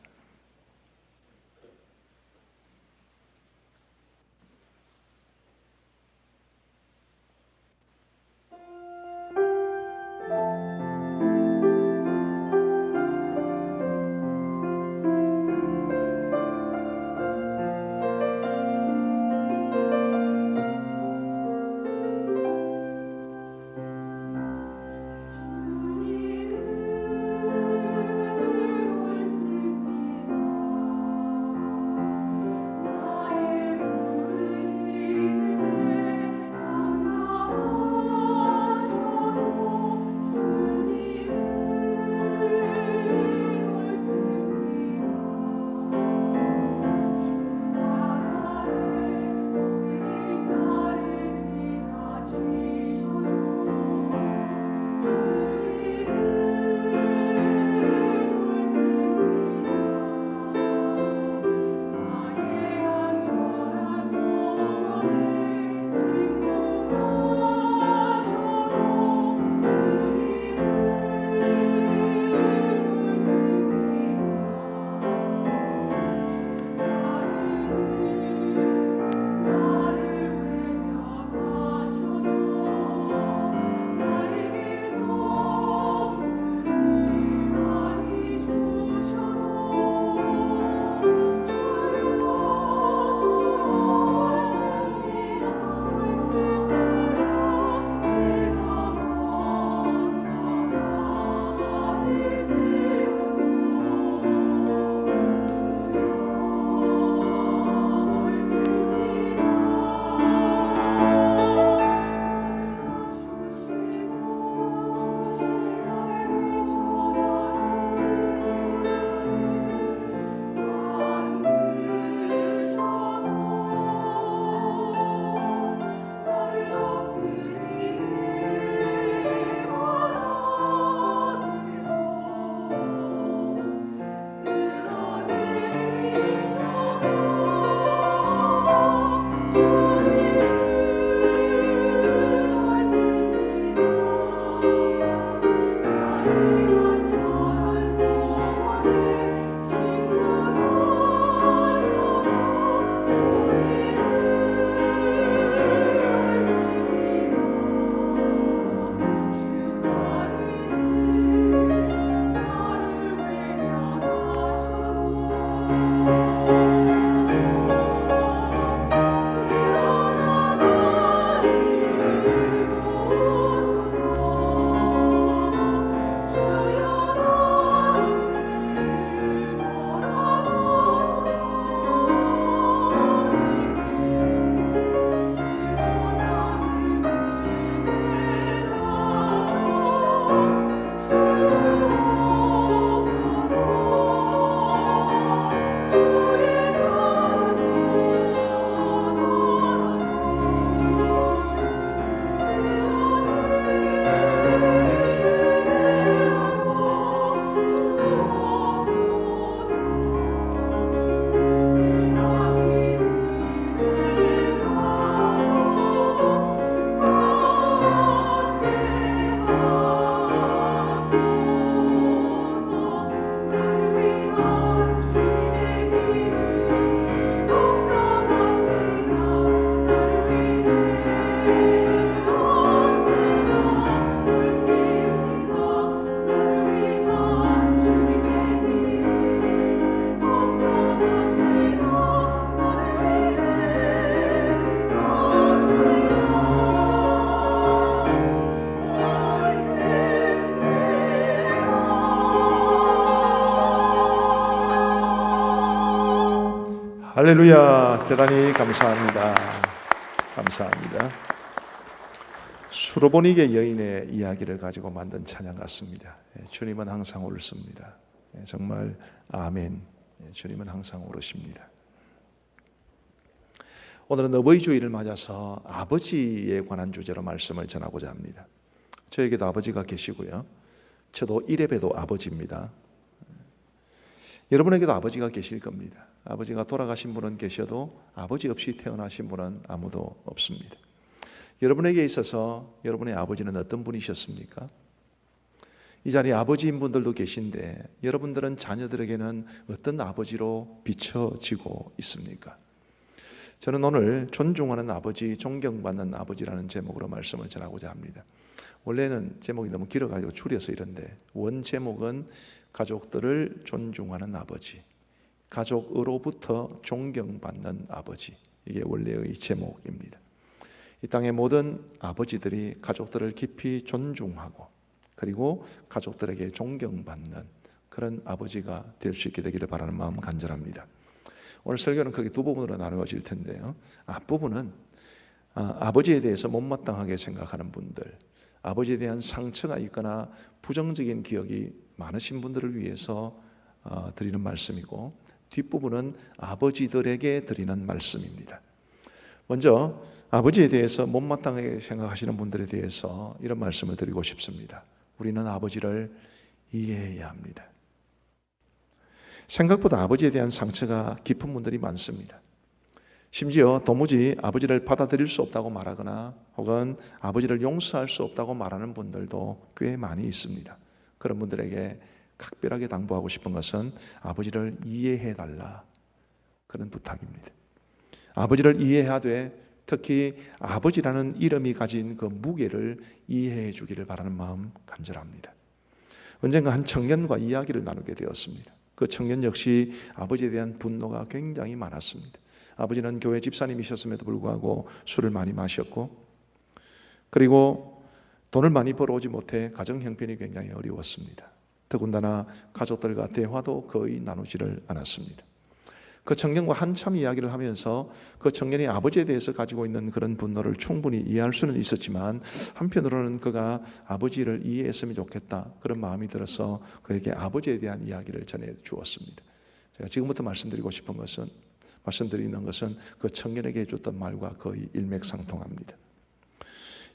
할렐루야. 대단히 감사합니다. 감사합니다. 수로보니게 여인의 이야기를 가지고 만든 찬양 같습니다. 주님은 항상 옳습니다. 정말 아멘. 주님은 항상 옳으십니다. 오늘은 어버이 주일을 맞아서 아버지에 관한 주제로 말씀을 전하고자 합니다. 저에게도 아버지가 계시고요. 저도 이래봬도 아버지입니다. 여러분에게도 아버지가 계실 겁니다. 아버지가 돌아가신 분은 계셔도 아버지 없이 태어나신 분은 아무도 없습니다. 여러분에게 있어서 여러분의 아버지는 어떤 분이셨습니까? 이 자리에 아버지인 분들도 계신데 여러분들은 자녀들에게는 어떤 아버지로 비춰지고 있습니까? 저는 오늘 존중하는 아버지, 존경받는 아버지라는 제목으로 말씀을 전하고자 합니다. 원래는 제목이 너무 길어가지고 줄여서 이런데 원 제목은 가족들을 존중하는 아버지, 가족으로부터 존경받는 아버지, 이게 원래의 제목입니다. 이 땅의 모든 아버지들이 가족들을 깊이 존중하고 그리고 가족들에게 존경받는 그런 아버지가 될 수 있게 되기를 바라는 마음 간절합니다. 오늘 설교는 크게 두 부분으로 나누어질 텐데요. 앞부분은 아버지에 대해서 못마땅하게 생각하는 분들, 아버지에 대한 상처가 있거나 부정적인 기억이 많으신 분들을 위해서 드리는 말씀이고, 뒷부분은 아버지들에게 드리는 말씀입니다. 먼저 아버지에 대해서 못마땅하게 생각하시는 분들에 대해서 이런 말씀을 드리고 싶습니다. 우리는 아버지를 이해해야 합니다. 생각보다 아버지에 대한 상처가 깊은 분들이 많습니다. 심지어 도무지 아버지를 받아들일 수 없다고 말하거나 혹은 아버지를 용서할 수 없다고 말하는 분들도 꽤 많이 있습니다. 그런 분들에게 각별하게 당부하고 싶은 것은 아버지를 이해해달라, 그런 부탁입니다. 아버지를 이해하되 특히 아버지라는 이름이 가진 그 무게를 이해해 주기를 바라는 마음 간절합니다. 언젠가 한 청년과 이야기를 나누게 되었습니다. 그 청년 역시 아버지에 대한 분노가 굉장히 많았습니다. 아버지는 교회 집사님이셨음에도 불구하고 술을 많이 마셨고, 그리고 돈을 많이 벌어오지 못해 가정 형편이 굉장히 어려웠습니다. 더군다나 가족들과 대화도 거의 나누지를 않았습니다. 그 청년과 한참 이야기를 하면서 그 청년이 아버지에 대해서 가지고 있는 그런 분노를 충분히 이해할 수는 있었지만, 한편으로는 그가 아버지를 이해했으면 좋겠다, 그런 마음이 들어서 그에게 아버지에 대한 이야기를 전해 주었습니다. 제가 지금부터 말씀드리는 것은 그 청년에게 해줬던 말과 거의 일맥상통합니다.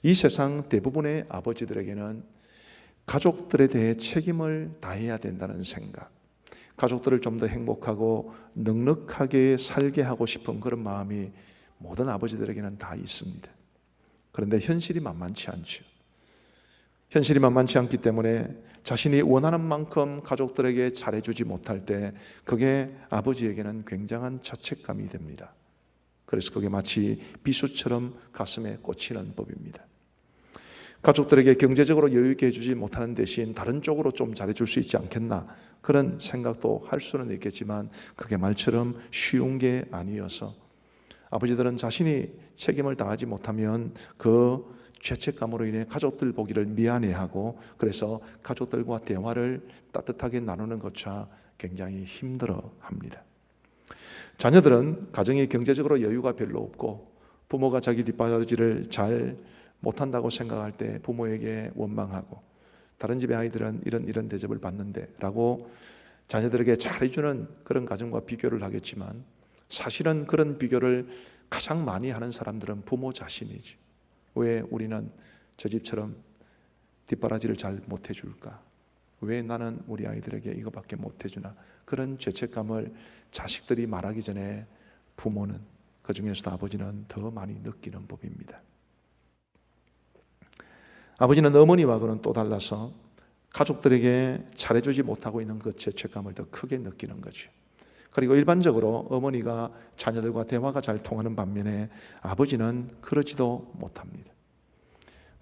이 세상 대부분의 아버지들에게는 가족들에 대해 책임을 다해야 된다는 생각, 가족들을 좀 더 행복하고 넉넉하게 살게 하고 싶은 그런 마음이 모든 아버지들에게는 다 있습니다. 그런데 현실이 만만치 않죠. 현실이 만만치 않기 때문에 자신이 원하는 만큼 가족들에게 잘해주지 못할 때 그게 아버지에게는 굉장한 자책감이 됩니다. 그래서 그게 마치 비수처럼 가슴에 꽂히는 법입니다. 가족들에게 경제적으로 여유 있게 해주지 못하는 대신 다른 쪽으로 좀 잘해줄 수 있지 않겠나, 그런 생각도 할 수는 있겠지만 그게 말처럼 쉬운 게 아니어서 아버지들은 자신이 책임을 다하지 못하면 그 죄책감으로 인해 가족들 보기를 미안해하고, 그래서 가족들과 대화를 따뜻하게 나누는 것조차 굉장히 힘들어합니다. 자녀들은 가정이 경제적으로 여유가 별로 없고 부모가 자기 뒷바라지를 잘 못한다고 생각할 때 부모에게 원망하고, 다른 집의 아이들은 이런 대접을 받는데 라고 자녀들에게 잘해주는 그런 가정과 비교를 하겠지만, 사실은 그런 비교를 가장 많이 하는 사람들은 부모 자신이지. 왜 우리는 저 집처럼 뒷바라지를 잘 못해줄까? 왜 나는 우리 아이들에게 이거밖에 못해주나? 그런 죄책감을 자식들이 말하기 전에 부모는, 그 중에서도 아버지는 더 많이 느끼는 법입니다. 아버지는 어머니와는 또 달라서 가족들에게 잘해주지 못하고 있는 그 죄책감을 더 크게 느끼는 거죠. 그리고 일반적으로 어머니가 자녀들과 대화가 잘 통하는 반면에 아버지는 그러지도 못합니다.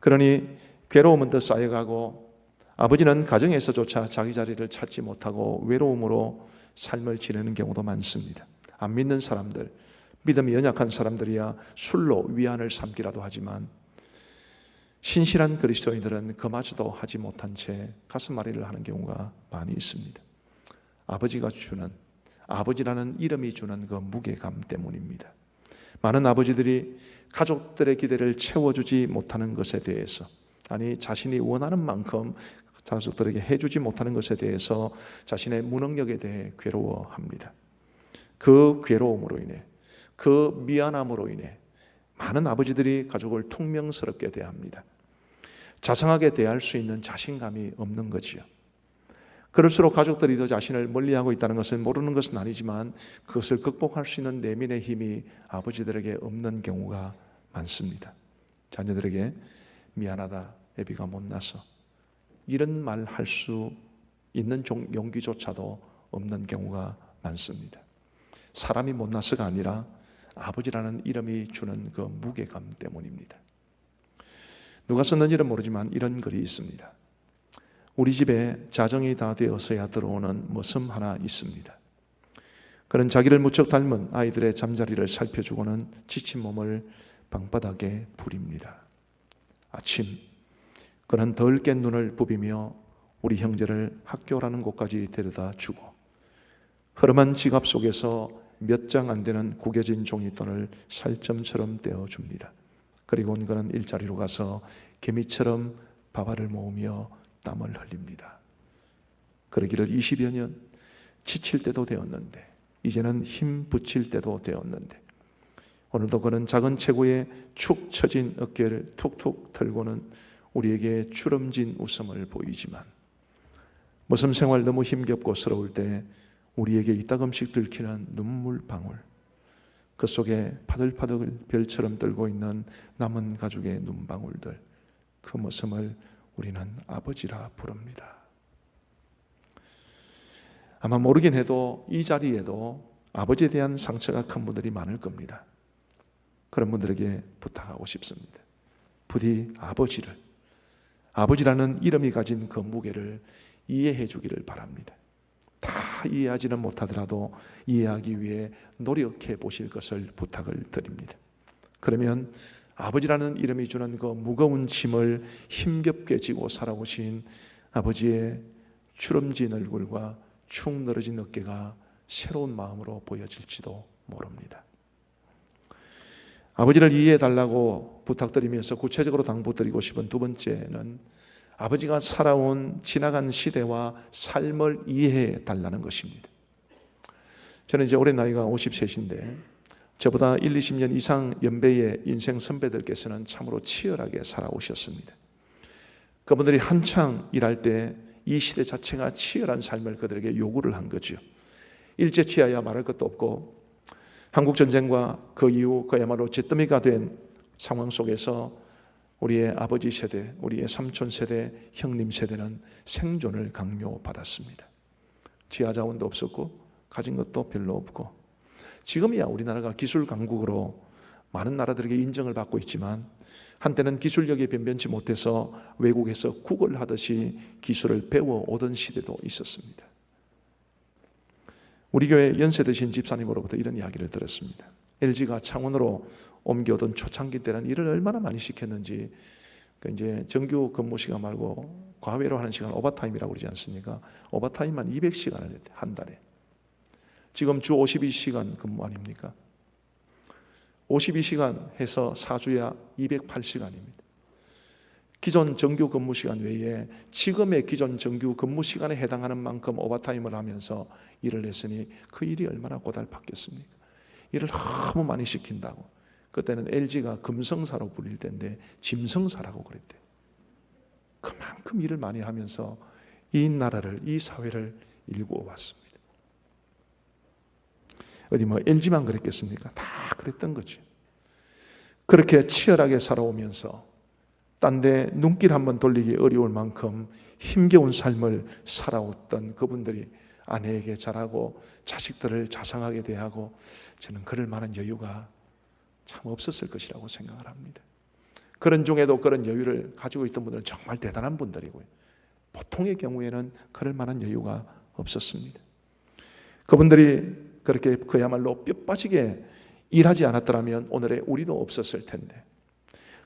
그러니 괴로움은 더 쌓여가고 아버지는 가정에서조차 자기 자리를 찾지 못하고 외로움으로 삶을 지내는 경우도 많습니다. 안 믿는 사람들, 믿음이 연약한 사람들이야 술로 위안을 삼기라도 하지만 신실한 그리스도인들은 그마저도 하지 못한 채 가슴앓이를 하는 경우가 많이 있습니다. 아버지가 주는, 아버지라는 이름이 주는 그 무게감 때문입니다. 많은 아버지들이 가족들의 기대를 채워주지 못하는 것에 대해서, 아니 자신이 원하는 만큼 가족들에게 해주지 못하는 것에 대해서 자신의 무능력에 대해 괴로워합니다. 그 괴로움으로 인해, 그 미안함으로 인해 많은 아버지들이 가족을 퉁명스럽게 대합니다. 자상하게 대할 수 있는 자신감이 없는 거지요. 그럴수록 가족들이 더 자신을 멀리하고 있다는 것을 모르는 것은 아니지만 그것을 극복할 수 있는 내면의 힘이 아버지들에게 없는 경우가 많습니다. 자녀들에게 미안하다, 애비가 못나서 이런 말 할 수 있는 용기조차도 없는 경우가 많습니다. 사람이 못나서가 아니라 아버지라는 이름이 주는 그 무게감 때문입니다. 누가 썼는지는 모르지만 이런 글이 있습니다. 우리 집에 자정이 다 되어서야 들어오는 머슴 하나 있습니다. 그는 자기를 무척 닮은 아이들의 잠자리를 살펴주고는 지친 몸을 방바닥에 부립니다. 아침 그는 덜 깬 눈을 부비며 우리 형제를 학교라는 곳까지 데려다 주고 흐름한 지갑 속에서 몇 장 안 되는 구겨진 종이돈을 살점처럼 떼어줍니다. 그리고는 그는 일자리로 가서 개미처럼 밥알을 모으며 땀을 흘립니다. 그러기를 20여 년, 지칠 때도 되었는데 이제는 힘 붙일 때도 되었는데 오늘도 그는 작은 체구에 축 처진 어깨를 툭툭 털고는 우리에게 주름진 웃음을 보이지만 머슴 생활 너무 힘겹고 서러울 때 우리에게 이따금씩 들키는 눈물 방울, 그 속에 파들파들 별처럼 떨고 있는 남은 가족의 눈방울들, 그 모습을 우리는 아버지라 부릅니다. 아마 모르긴 해도 이 자리에도 아버지에 대한 상처가 큰 분들이 많을 겁니다. 그런 분들에게 부탁하고 싶습니다. 부디 아버지라는 이름이 가진 그 무게를 이해해 주기를 바랍니다. 다 이해하지는 못하더라도 이해하기 위해 노력해 보실 것을 부탁을 드립니다. 그러면 아버지라는 이름이 주는 그 무거운 짐을 힘겹게 지고 살아오신 아버지의 주름진 얼굴과 축 늘어진 어깨가 새로운 마음으로 보여질지도 모릅니다. 아버지를 이해해 달라고 부탁드리면서 구체적으로 당부드리고 싶은 두 번째는 아버지가 살아온 지나간 시대와 삶을 이해해 달라는 것입니다. 저는 이제 올해 나이가 53인데 저보다 1, 20년 이상 연배의 인생 선배들께서는 참으로 치열하게 살아오셨습니다. 그분들이 한창 일할 때 이 시대 자체가 치열한 삶을 그들에게 요구를 한 거죠. 일제치하야 말할 것도 없고 한국전쟁과 그 이후 그야말로 잿더미가 된 상황 속에서 우리의 아버지 세대, 우리의 삼촌 세대, 형님 세대는 생존을 강요받았습니다. 지하자원도 없었고 가진 것도 별로 없고 지금이야 우리나라가 기술 강국으로 많은 나라들에게 인정을 받고 있지만 한때는 기술력이 변변치 못해서 외국에서 구걸하듯이 기술을 배워오던 시대도 있었습니다. 우리 교회 연세 드신 집사님으로부터 이런 이야기를 들었습니다. LG가 창원으로 옮겨오던 초창기 때는 일을 얼마나 많이 시켰는지 이제 정규 근무 시간 말고 과외로 하는 시간 오버타임이라고 그러지 않습니까? 오버타임만 200시간을 했대, 한 달에. 지금 주 52시간 근무 아닙니까? 52시간 해서 4주야 208시간입니다. 기존 정규 근무 시간 외에 지금의 기존 정규 근무 시간에 해당하는 만큼 오버타임을 하면서 일을 했으니 그 일이 얼마나 고달팠겠습니까? 일을 너무 많이 시킨다고. 그때는 LG가 금성사로 불릴 때인데 짐성사라고 그랬대. 그만큼 일을 많이 하면서 이 나라를, 이 사회를 일구어 왔습니다. 어디 뭐 LG만 그랬겠습니까? 다 그랬던 거죠. 그렇게 치열하게 살아오면서 딴 데 눈길 한번 돌리기 어려울 만큼 힘겨운 삶을 살아왔던 그분들이 아내에게 잘하고 자식들을 자상하게 대하고 저는 그럴 만한 여유가 참 없었을 것이라고 생각을 합니다. 그런 중에도 그런 여유를 가지고 있던 분들은 정말 대단한 분들이고요. 보통의 경우에는 그럴 만한 여유가 없었습니다. 그분들이 그렇게 그야말로 뼈 빠지게 일하지 않았더라면 오늘의 우리도 없었을 텐데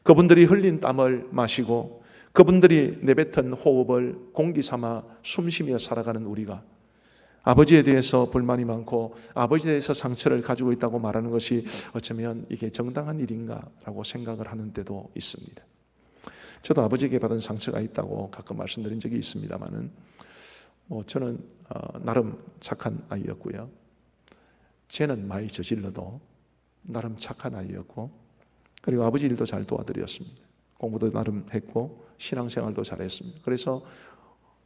그분들이 흘린 땀을 마시고 그분들이 내뱉은 호흡을 공기 삼아 숨쉬며 살아가는 우리가 아버지에 대해서 불만이 많고 아버지에 대해서 상처를 가지고 있다고 말하는 것이 어쩌면 이게 정당한 일인가라고 생각을 하는 때도 있습니다. 저도 아버지에게 받은 상처가 있다고 가끔 말씀드린 적이 있습니다만은 저는 나름 착한 아이였고요. 죄는 많이 저질러도 나름 착한 아이였고 그리고 아버지 일도 잘 도와드렸습니다. 공부도 나름 했고 신앙생활도 잘했습니다. 그래서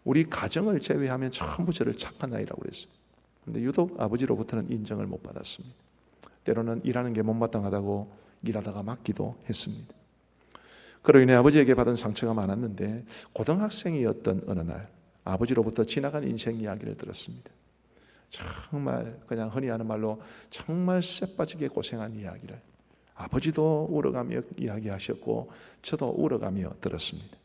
우리 가정을 제외하면 전부 저를 착한 아이라고 그랬어요. 그런데 유독 아버지로부터는 인정을 못 받았습니다. 때로는 일하는 게 못마땅하다고 일하다가 맞기도 했습니다. 그로 인해 아버지에게 받은 상처가 많았는데 고등학생이었던 어느 날 아버지로부터 지나간 인생 이야기를 들었습니다. 정말 그냥 흔히 하는 말로 정말 쎄빠지게 고생한 이야기를 아버지도 울어가며 이야기하셨고 저도 울어가며 들었습니다.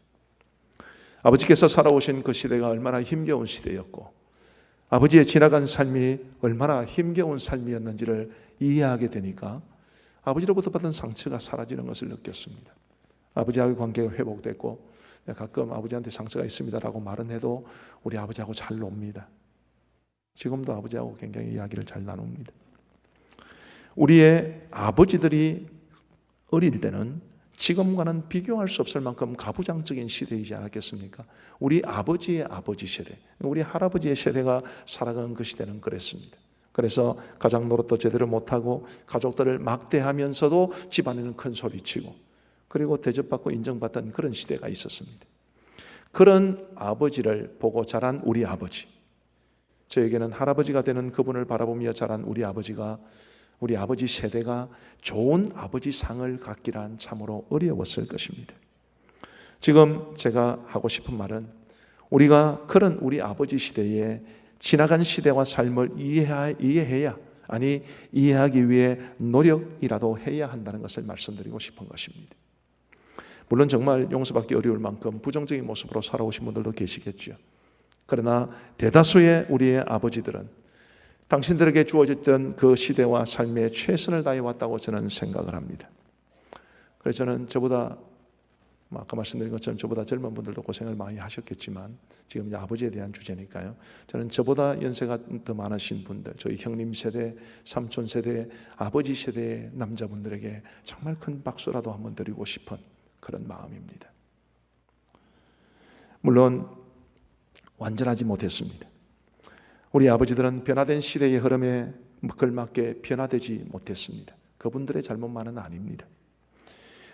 아버지께서 살아오신 그 시대가 얼마나 힘겨운 시대였고 아버지의 지나간 삶이 얼마나 힘겨운 삶이었는지를 이해하게 되니까 아버지로부터 받은 상처가 사라지는 것을 느꼈습니다. 아버지하고의 관계가 회복됐고 가끔 아버지한테 상처가 있습니다라고 말은 해도 우리 아버지하고 잘 놉니다. 지금도 아버지하고 굉장히 이야기를 잘 나눕니다. 우리의 아버지들이 어릴 때는 지금과는 비교할 수 없을 만큼 가부장적인 시대이지 않았겠습니까? 우리 아버지의 아버지 세대, 우리 할아버지의 세대가 살아간 그 시대는 그랬습니다. 그래서 가장 노릇도 제대로 못하고 가족들을 막대하면서도 집안에는 큰 소리치고 그리고 대접받고 인정받던 그런 시대가 있었습니다. 그런 아버지를 보고 자란 우리 아버지, 저에게는 할아버지가 되는 그분을 바라보며 자란 우리 아버지 세대가 좋은 아버지 상을 갖기란 참으로 어려웠을 것입니다. 지금 제가 하고 싶은 말은 우리가 그런 우리 아버지 시대에 지나간 시대와 삶을 이해하기 위해 노력이라도 해야 한다는 것을 말씀드리고 싶은 것입니다. 물론 정말 용서받기 어려울 만큼 부정적인 모습으로 살아오신 분들도 계시겠죠. 그러나 대다수의 우리의 아버지들은 당신들에게 주어졌던 그 시대와 삶에 최선을 다해 왔다고 저는 생각을 합니다. 그래서 저는 저보다 아까 말씀드린 것처럼 저보다 젊은 분들도 고생을 많이 하셨겠지만 지금 이제 아버지에 대한 주제니까요. 저는 저보다 연세가 더 많으신 분들, 저희 형님 세대, 삼촌 세대, 아버지 세대의 남자분들에게 정말 큰 박수라도 한번 드리고 싶은 그런 마음입니다. 물론 완전하지 못했습니다. 우리 아버지들은 변화된 시대의 흐름에 걸맞게 변화되지 못했습니다. 그분들의 잘못만은 아닙니다.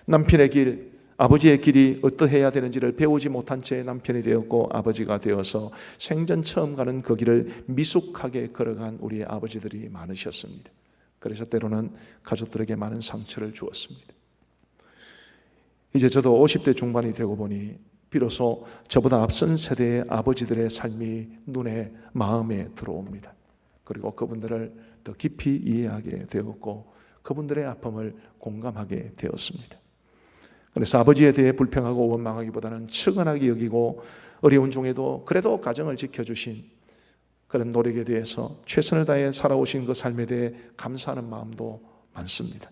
남편의 길, 아버지의 길이 어떠해야 되는지를 배우지 못한 채 남편이 되었고 아버지가 되어서 생전 처음 가는 그 길을 미숙하게 걸어간 우리의 아버지들이 많으셨습니다. 그래서 때로는 가족들에게 많은 상처를 주었습니다. 이제 저도 50대 중반이 되고 보니 비로소 저보다 앞선 세대의 아버지들의 삶이 눈에 마음에 들어옵니다. 그리고 그분들을 더 깊이 이해하게 되었고 그분들의 아픔을 공감하게 되었습니다. 그래서 아버지에 대해 불평하고 원망하기보다는 측은하게 여기고 어려운 중에도 그래도 가정을 지켜주신 그런 노력에 대해서 최선을 다해 살아오신 그 삶에 대해 감사하는 마음도 많습니다.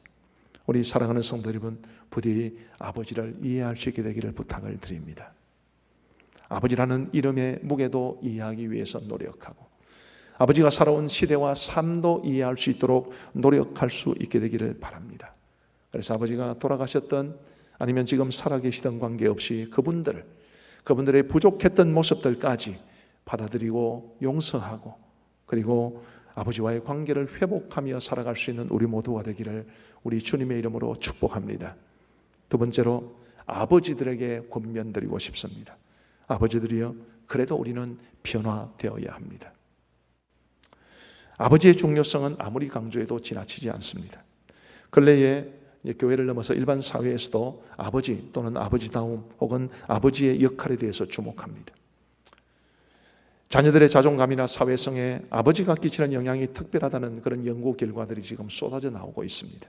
우리 사랑하는 성도 여러분, 부디 아버지를 이해할 수 있게 되기를 부탁을 드립니다. 아버지라는 이름의 무게도 이해하기 위해서 노력하고 아버지가 살아온 시대와 삶도 이해할 수 있도록 노력할 수 있게 되기를 바랍니다. 그래서 아버지가 돌아가셨던 아니면 지금 살아계시던 관계없이 그분들의 부족했던 모습들까지 받아들이고 용서하고 그리고 아버지와의 관계를 회복하며 살아갈 수 있는 우리 모두가 되기를 우리 주님의 이름으로 축복합니다. 두 번째로 아버지들에게 권면드리고 싶습니다. 아버지들이여, 그래도 우리는 변화되어야 합니다. 아버지의 중요성은 아무리 강조해도 지나치지 않습니다. 근래에 교회를 넘어서 일반 사회에서도 아버지 또는 아버지다움 혹은 아버지의 역할에 대해서 주목합니다. 자녀들의 자존감이나 사회성에 아버지가 끼치는 영향이 특별하다는 그런 연구 결과들이 지금 쏟아져 나오고 있습니다.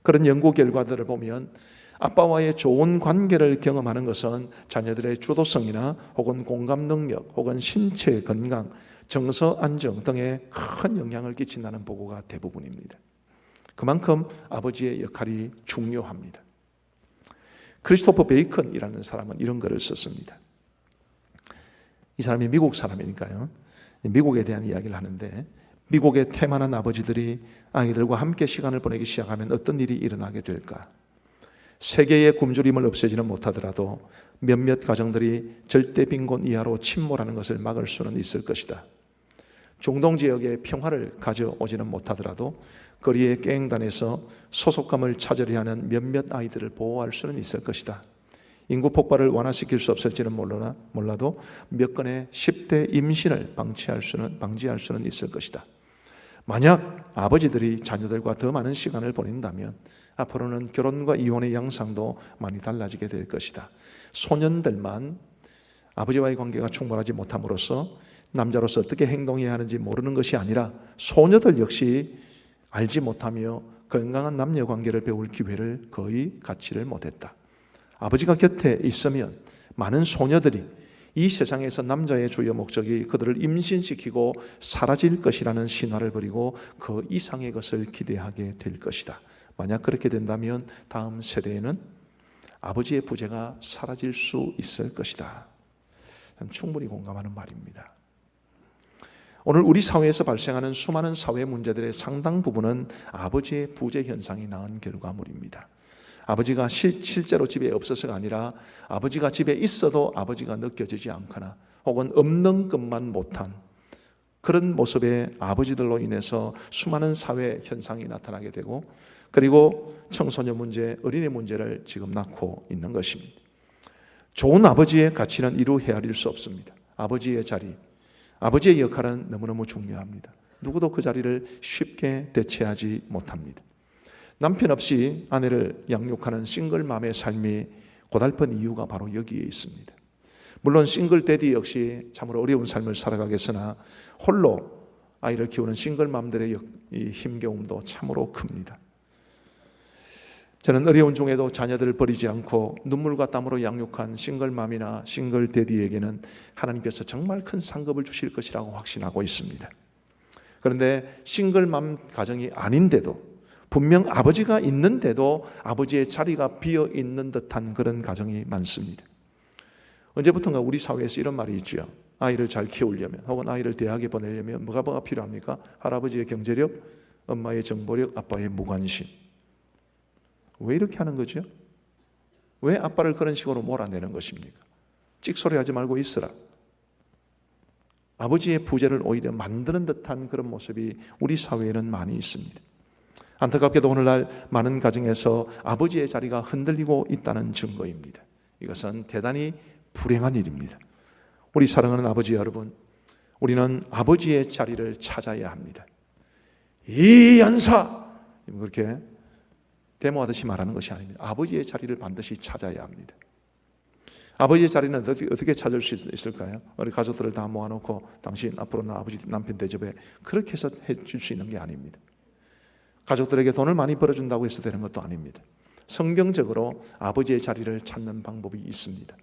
그런 연구 결과들을 보면 아빠와의 좋은 관계를 경험하는 것은 자녀들의 주도성이나 혹은 공감 능력 혹은 신체 건강, 정서 안정 등에 큰 영향을 끼친다는 보고가 대부분입니다. 그만큼 아버지의 역할이 중요합니다. 크리스토퍼 베이컨이라는 사람은 이런 글을 썼습니다. 이 사람이 미국 사람이니까요. 미국에 대한 이야기를 하는데 미국의 태만한 아버지들이 아이들과 함께 시간을 보내기 시작하면 어떤 일이 일어나게 될까? 세계의 굶주림을 없애지는 못하더라도 몇몇 가정들이 절대 빈곤 이하로 침몰하는 것을 막을 수는 있을 것이다. 중동 지역에 평화를 가져오지는 못하더라도 거리의 깽단에서 소속감을 찾으려 하는 몇몇 아이들을 보호할 수는 있을 것이다. 인구 폭발을 완화시킬 수 없을지는 몰라도 몇 건의 10대 임신을 방지할 수는 있을 것이다. 만약 아버지들이 자녀들과 더 많은 시간을 보낸다면 앞으로는 결혼과 이혼의 양상도 많이 달라지게 될 것이다. 소년들만 아버지와의 관계가 충분하지 못함으로써 남자로서 어떻게 행동해야 하는지 모르는 것이 아니라 소녀들 역시 알지 못하며 건강한 남녀 관계를 배울 기회를 거의 갖지를 못했다. 아버지가 곁에 있으면 많은 소녀들이 이 세상에서 남자의 주요 목적이 그들을 임신시키고 사라질 것이라는 신화를 버리고 그 이상의 것을 기대하게 될 것이다. 만약 그렇게 된다면 다음 세대에는 아버지의 부재가 사라질 수 있을 것이다. 충분히 공감하는 말입니다. 오늘 우리 사회에서 발생하는 수많은 사회 문제들의 상당 부분은 아버지의 부재 현상이 낳은 결과물입니다. 아버지가 실제로 집에 없어서가 아니라 아버지가 집에 있어도 아버지가 느껴지지 않거나 혹은 없는 것만 못한 그런 모습의 아버지들로 인해서 수많은 사회 현상이 나타나게 되고 그리고 청소년 문제, 어린이 문제를 지금 낳고 있는 것입니다. 좋은 아버지의 가치는 이루 헤아릴 수 없습니다. 아버지의 자리, 아버지의 역할은 너무너무 중요합니다. 누구도 그 자리를 쉽게 대체하지 못합니다. 남편 없이 아내를 양육하는 싱글맘의 삶이 고달픈 이유가 바로 여기에 있습니다. 물론 싱글 데디 역시 참으로 어려운 삶을 살아가겠으나 홀로 아이를 키우는 싱글맘들의 이 힘겨움도 참으로 큽니다. 저는 어려운 중에도 자녀들을 버리지 않고 눈물과 땀으로 양육한 싱글맘이나 싱글 데디에게는 하나님께서 정말 큰 상급을 주실 것이라고 확신하고 있습니다. 그런데 싱글맘 가정이 아닌데도 분명 아버지가 있는데도 아버지의 자리가 비어 있는 듯한 그런 가정이 많습니다. 언제부턴가 우리 사회에서 이런 말이 있죠. 아이를 잘 키우려면 혹은 아이를 대학에 보내려면 뭐가 필요합니까? 할아버지의 경제력, 엄마의 정보력, 아빠의 무관심. 왜 이렇게 하는 거죠? 왜 아빠를 그런 식으로 몰아내는 것입니까? 찍소리하지 말고 있으라. 아버지의 부재를 오히려 만드는 듯한 그런 모습이 우리 사회에는 많이 있습니다. 안타깝게도 오늘날 많은 가정에서 아버지의 자리가 흔들리고 있다는 증거입니다. 이것은 대단히 불행한 일입니다. 우리 사랑하는 아버지 여러분, 우리는 아버지의 자리를 찾아야 합니다. 이 연사! 그렇게 데모하듯이 말하는 것이 아닙니다. 아버지의 자리를 반드시 찾아야 합니다. 아버지의 자리는 어떻게 찾을 수 있을까요? 우리 가족들을 다 모아놓고 당신 앞으로 나 아버지 남편 대접해 그렇게 해서 해줄 수 있는 게 아닙니다. 가족들에게 돈을 많이 벌어준다고 해서 되는 것도 아닙니다. 성경적으로 아버지의 자리를 찾는 방법이 있습니다.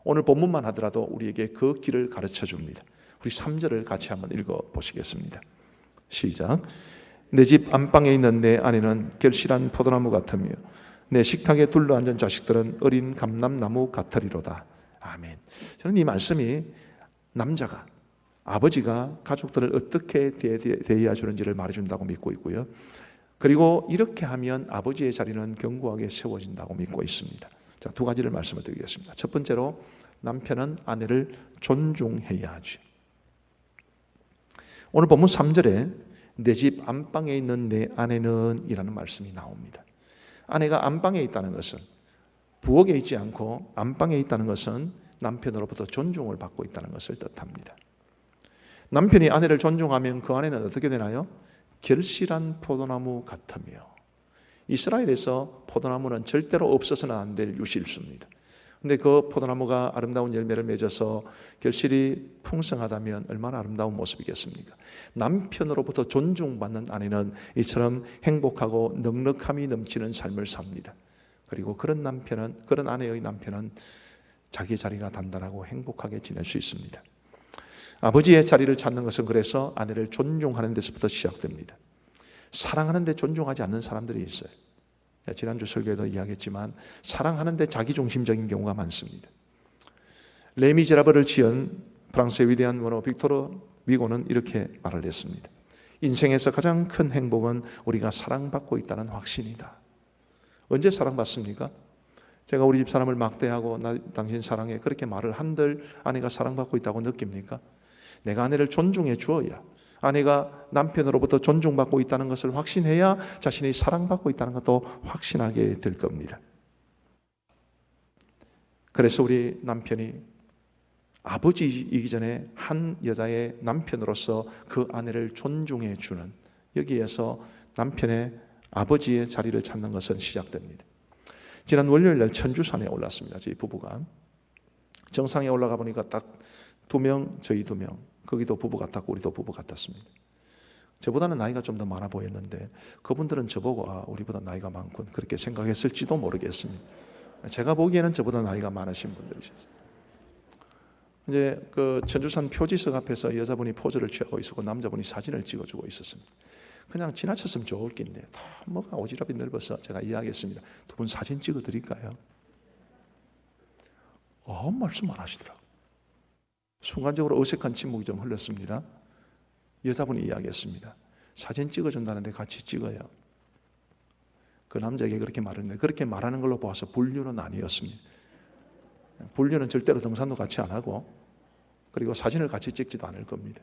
오늘 본문만 하더라도 우리에게 그 길을 가르쳐 줍니다. 우리 3절을 같이 한번 읽어보시겠습니다. 시작. 내 집 안방에 있는 내 아내는 결실한 포도나무 같으며 내 식탁에 둘러앉은 자식들은 어린 감람나무 같으리로다. 아멘. 저는 이 말씀이 남자가 아버지가 가족들을 어떻게 대해야 주는지를 말해준다고 믿고 있고요. 그리고 이렇게 하면 아버지의 자리는 견고하게 세워진다고 믿고 있습니다. 자, 두 가지를 말씀을 드리겠습니다. 첫 번째로 남편은 아내를 존중해야 하죠. 오늘 본문 3절에 내 집 안방에 있는 내 아내는 이라는 말씀이 나옵니다. 아내가 안방에 있다는 것은 부엌에 있지 않고 안방에 있다는 것은 남편으로부터 존중을 받고 있다는 것을 뜻합니다. 남편이 아내를 존중하면 그 아내는 어떻게 되나요? 결실한 포도나무 같으며. 이스라엘에서 포도나무는 절대로 없어서는 안 될 유실수입니다. 그런데 그 포도나무가 아름다운 열매를 맺어서 결실이 풍성하다면 얼마나 아름다운 모습이겠습니까? 남편으로부터 존중받는 아내는 이처럼 행복하고 넉넉함이 넘치는 삶을 삽니다. 그리고 그런 아내의 남편은 자기의 자리가 단단하고 행복하게 지낼 수 있습니다. 아버지의 자리를 찾는 것은 그래서 아내를 존중하는 데서부터 시작됩니다. 사랑하는데 존중하지 않는 사람들이 있어요. 지난주 설교에도 이야기했지만 사랑하는데 자기중심적인 경우가 많습니다. 레미제라블을 지은 프랑스의 위대한 원어 빅토르 위고는 이렇게 말을 했습니다. 인생에서 가장 큰 행복은 우리가 사랑받고 있다는 확신이다. 언제 사랑받습니까? 제가 우리 집 사람을 막대하고 나 당신 사랑해 그렇게 말을 한들 아내가 사랑받고 있다고 느낍니까? 내가 아내를 존중해 주어야, 아내가 남편으로부터 존중받고 있다는 것을 확신해야 자신이 사랑받고 있다는 것도 확신하게 될 겁니다. 그래서 우리 남편이 아버지이기 전에 한 여자의 남편으로서 그 아내를 존중해 주는 여기에서 남편의 아버지의 자리를 찾는 것은 시작됩니다. 지난 월요일 날 천주산에 올랐습니다. 저희 부부가. 정상에 올라가 보니까 딱 2명, 저희 2명. 거기도 부부 같았고 우리도 부부 같았습니다. 저보다는 나이가 좀 더 많아 보였는데 그분들은 저보고 우리보다 나이가 많군 그렇게 생각했을지도 모르겠습니다. 제가 보기에는 저보다 나이가 많으신 분들이셨어요. 이제 그 천주산 표지석 앞에서 여자분이 포즈를 취하고 있었고 남자분이 사진을 찍어주고 있었습니다. 그냥 지나쳤으면 좋을 낀데 다 뭐가 오지랖이 넓어서 제가 이야기했습니다. 2분 사진 찍어 드릴까요? 말씀 안 하시더라고요. 순간적으로 어색한 침묵이 좀 흘렀습니다. 여자분이 이야기했습니다. 사진 찍어준다는데 같이 찍어요. 그 남자에게 그렇게 말했는데 그렇게 말하는 걸로 보아서 불륜은 아니었습니다. 불륜은 절대로 등산도 같이 안 하고 그리고 사진을 같이 찍지도 않을 겁니다.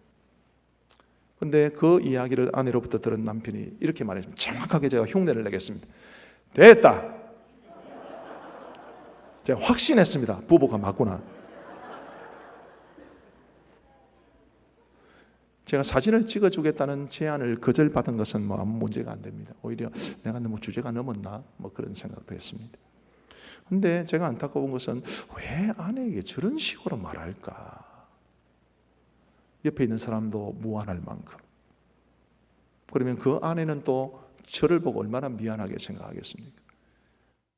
근데 그 이야기를 아내로부터 들은 남편이 이렇게 말했습니다. 정확하게 제가 흉내를 내겠습니다. 됐다. 제가 확신했습니다. 부부가 맞구나. 제가 사진을 찍어주겠다는 제안을 거절받은 것은 뭐 아무 문제가 안 됩니다. 오히려 내가 너무 주제가 넘었나 뭐 그런 생각도 했습니다. 근데 제가 안타까운 것은 왜 아내에게 저런 식으로 말할까? 옆에 있는 사람도 무안할 만큼. 그러면 그 아내는 또 저를 보고 얼마나 미안하게 생각하겠습니까?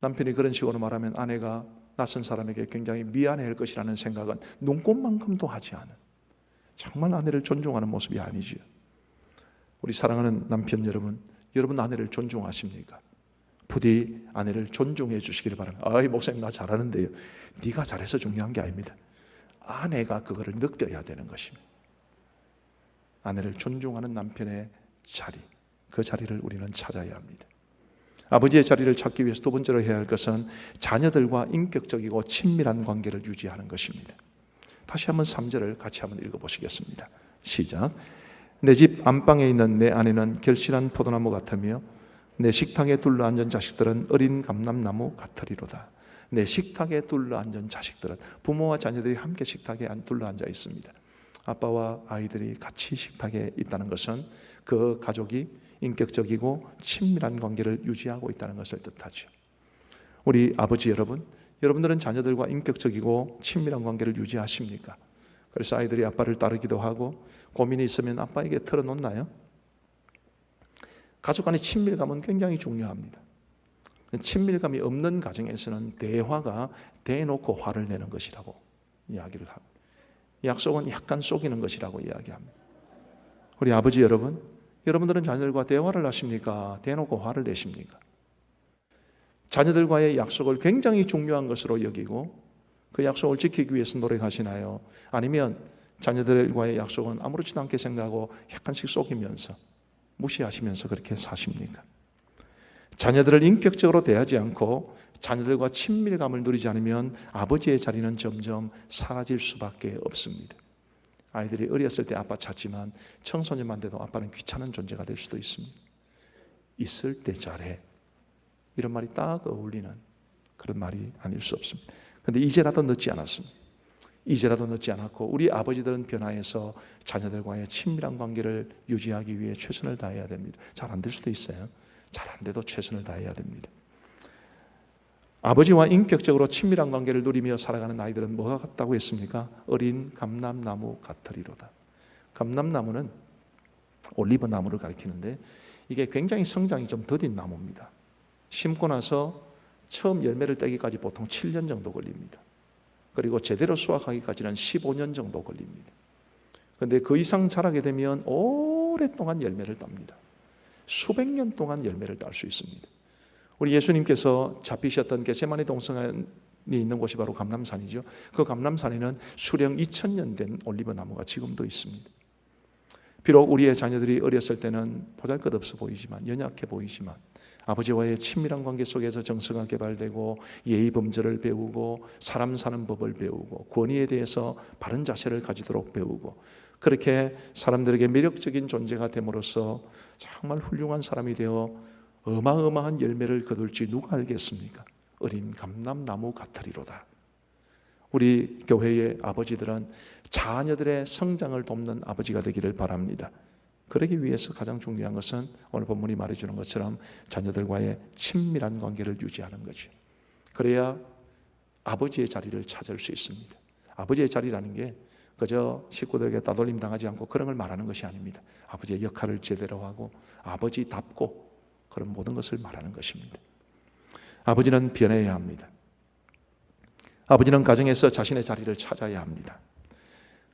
남편이 그런 식으로 말하면 아내가 낯선 사람에게 굉장히 미안해할 것이라는 생각은 눈꼽만큼도 하지 않은 정말 아내를 존중하는 모습이 아니지요. 우리 사랑하는 남편 여러분, 여러분 아내를 존중하십니까? 부디 아내를 존중해 주시기를 바랍니다. 목사님 나 잘하는데요. 네가 잘해서 중요한 게 아닙니다. 아내가 그거를 느껴야 되는 것입니다. 아내를 존중하는 남편의 자리, 그 자리를 우리는 찾아야 합니다. 아버지의 자리를 찾기 위해서 2번째로 해야 할 것은 자녀들과 인격적이고 친밀한 관계를 유지하는 것입니다. 다시 한번 3절을 같이 한번 읽어보시겠습니다. 시작. 내 집 안방에 있는 내 아내는 결실한 포도나무 같으며 내 식탁에 둘러앉은 자식들은 어린 감람나무 같으리로다. 내 식탁에 둘러앉은 자식들은 부모와 자녀들이 함께 식탁에 둘러앉아 있습니다. 아빠와 아이들이 같이 식탁에 있다는 것은 그 가족이 인격적이고 친밀한 관계를 유지하고 있다는 것을 뜻하죠. 우리 아버지 여러분, 여러분들은 자녀들과 인격적이고 친밀한 관계를 유지하십니까? 그래서 아이들이 아빠를 따르기도 하고 고민이 있으면 아빠에게 털어놓나요? 가족 간의 친밀감은 굉장히 중요합니다. 친밀감이 없는 가정에서는 대화가 대놓고 화를 내는 것이라고 이야기를 하고 약속은 약간 속이는 것이라고 이야기합니다. 우리 아버지 여러분, 여러분들은 자녀들과 대화를 하십니까? 대놓고 화를 내십니까? 자녀들과의 약속을 굉장히 중요한 것으로 여기고 그 약속을 지키기 위해서 노력하시나요? 아니면 자녀들과의 약속은 아무렇지도 않게 생각하고 약간씩 속이면서 무시하시면서 그렇게 사십니까? 자녀들을 인격적으로 대하지 않고 자녀들과 친밀감을 누리지 않으면 아버지의 자리는 점점 사라질 수밖에 없습니다. 아이들이 어렸을 때 아빠 찾지만 청소년만 돼도 아빠는 귀찮은 존재가 될 수도 있습니다. 있을 때 잘해. 이런 말이 딱 어울리는 그런 말이 아닐 수 없습니다. 그런데 이제라도 늦지 않았습니다. 이제라도 늦지 않았고 우리 아버지들은 변화해서 자녀들과의 친밀한 관계를 유지하기 위해 최선을 다해야 됩니다. 잘 안 될 수도 있어요. 잘 안 돼도 최선을 다해야 됩니다. 아버지와 인격적으로 친밀한 관계를 누리며 살아가는 아이들은 뭐가 같다고 했습니까? 어린 감람나무 같으리로다. 감람나무는 올리브 나무를 가리키는데 이게 굉장히 성장이 좀 더딘 나무입니다. 심고 나서 처음 열매를 떼기까지 보통 7년 정도 걸립니다. 그리고 제대로 수확하기까지는 15년 정도 걸립니다. 그런데 그 이상 자라게 되면 오랫동안 열매를 땁니다. 수백 년 동안 열매를 딸 수 있습니다. 우리 예수님께서 잡히셨던 겟세마네 동산이 있는 곳이 바로 감람산이죠. 그 감람산에는 수령 2000년 된 올리브 나무가 지금도 있습니다. 비록 우리의 자녀들이 어렸을 때는 보잘것없어 보이지만 연약해 보이지만 아버지와의 친밀한 관계 속에서 정서가 개발되고 예의 범절을 배우고 사람 사는 법을 배우고 권위에 대해서 바른 자세를 가지도록 배우고 그렇게 사람들에게 매력적인 존재가 됨으로써 정말 훌륭한 사람이 되어 어마어마한 열매를 거둘지 누가 알겠습니까? 어린 감람나무 같으리로다. 우리 교회의 아버지들은 자녀들의 성장을 돕는 아버지가 되기를 바랍니다. 그러기 위해서 가장 중요한 것은 오늘 본문이 말해주는 것처럼 자녀들과의 친밀한 관계를 유지하는 거죠. 그래야 아버지의 자리를 찾을 수 있습니다. 아버지의 자리라는 게 그저 식구들에게 따돌림 당하지 않고 그런 걸 말하는 것이 아닙니다. 아버지의 역할을 제대로 하고 아버지답고 그런 모든 것을 말하는 것입니다. 아버지는 변해야 합니다. 아버지는 가정에서 자신의 자리를 찾아야 합니다.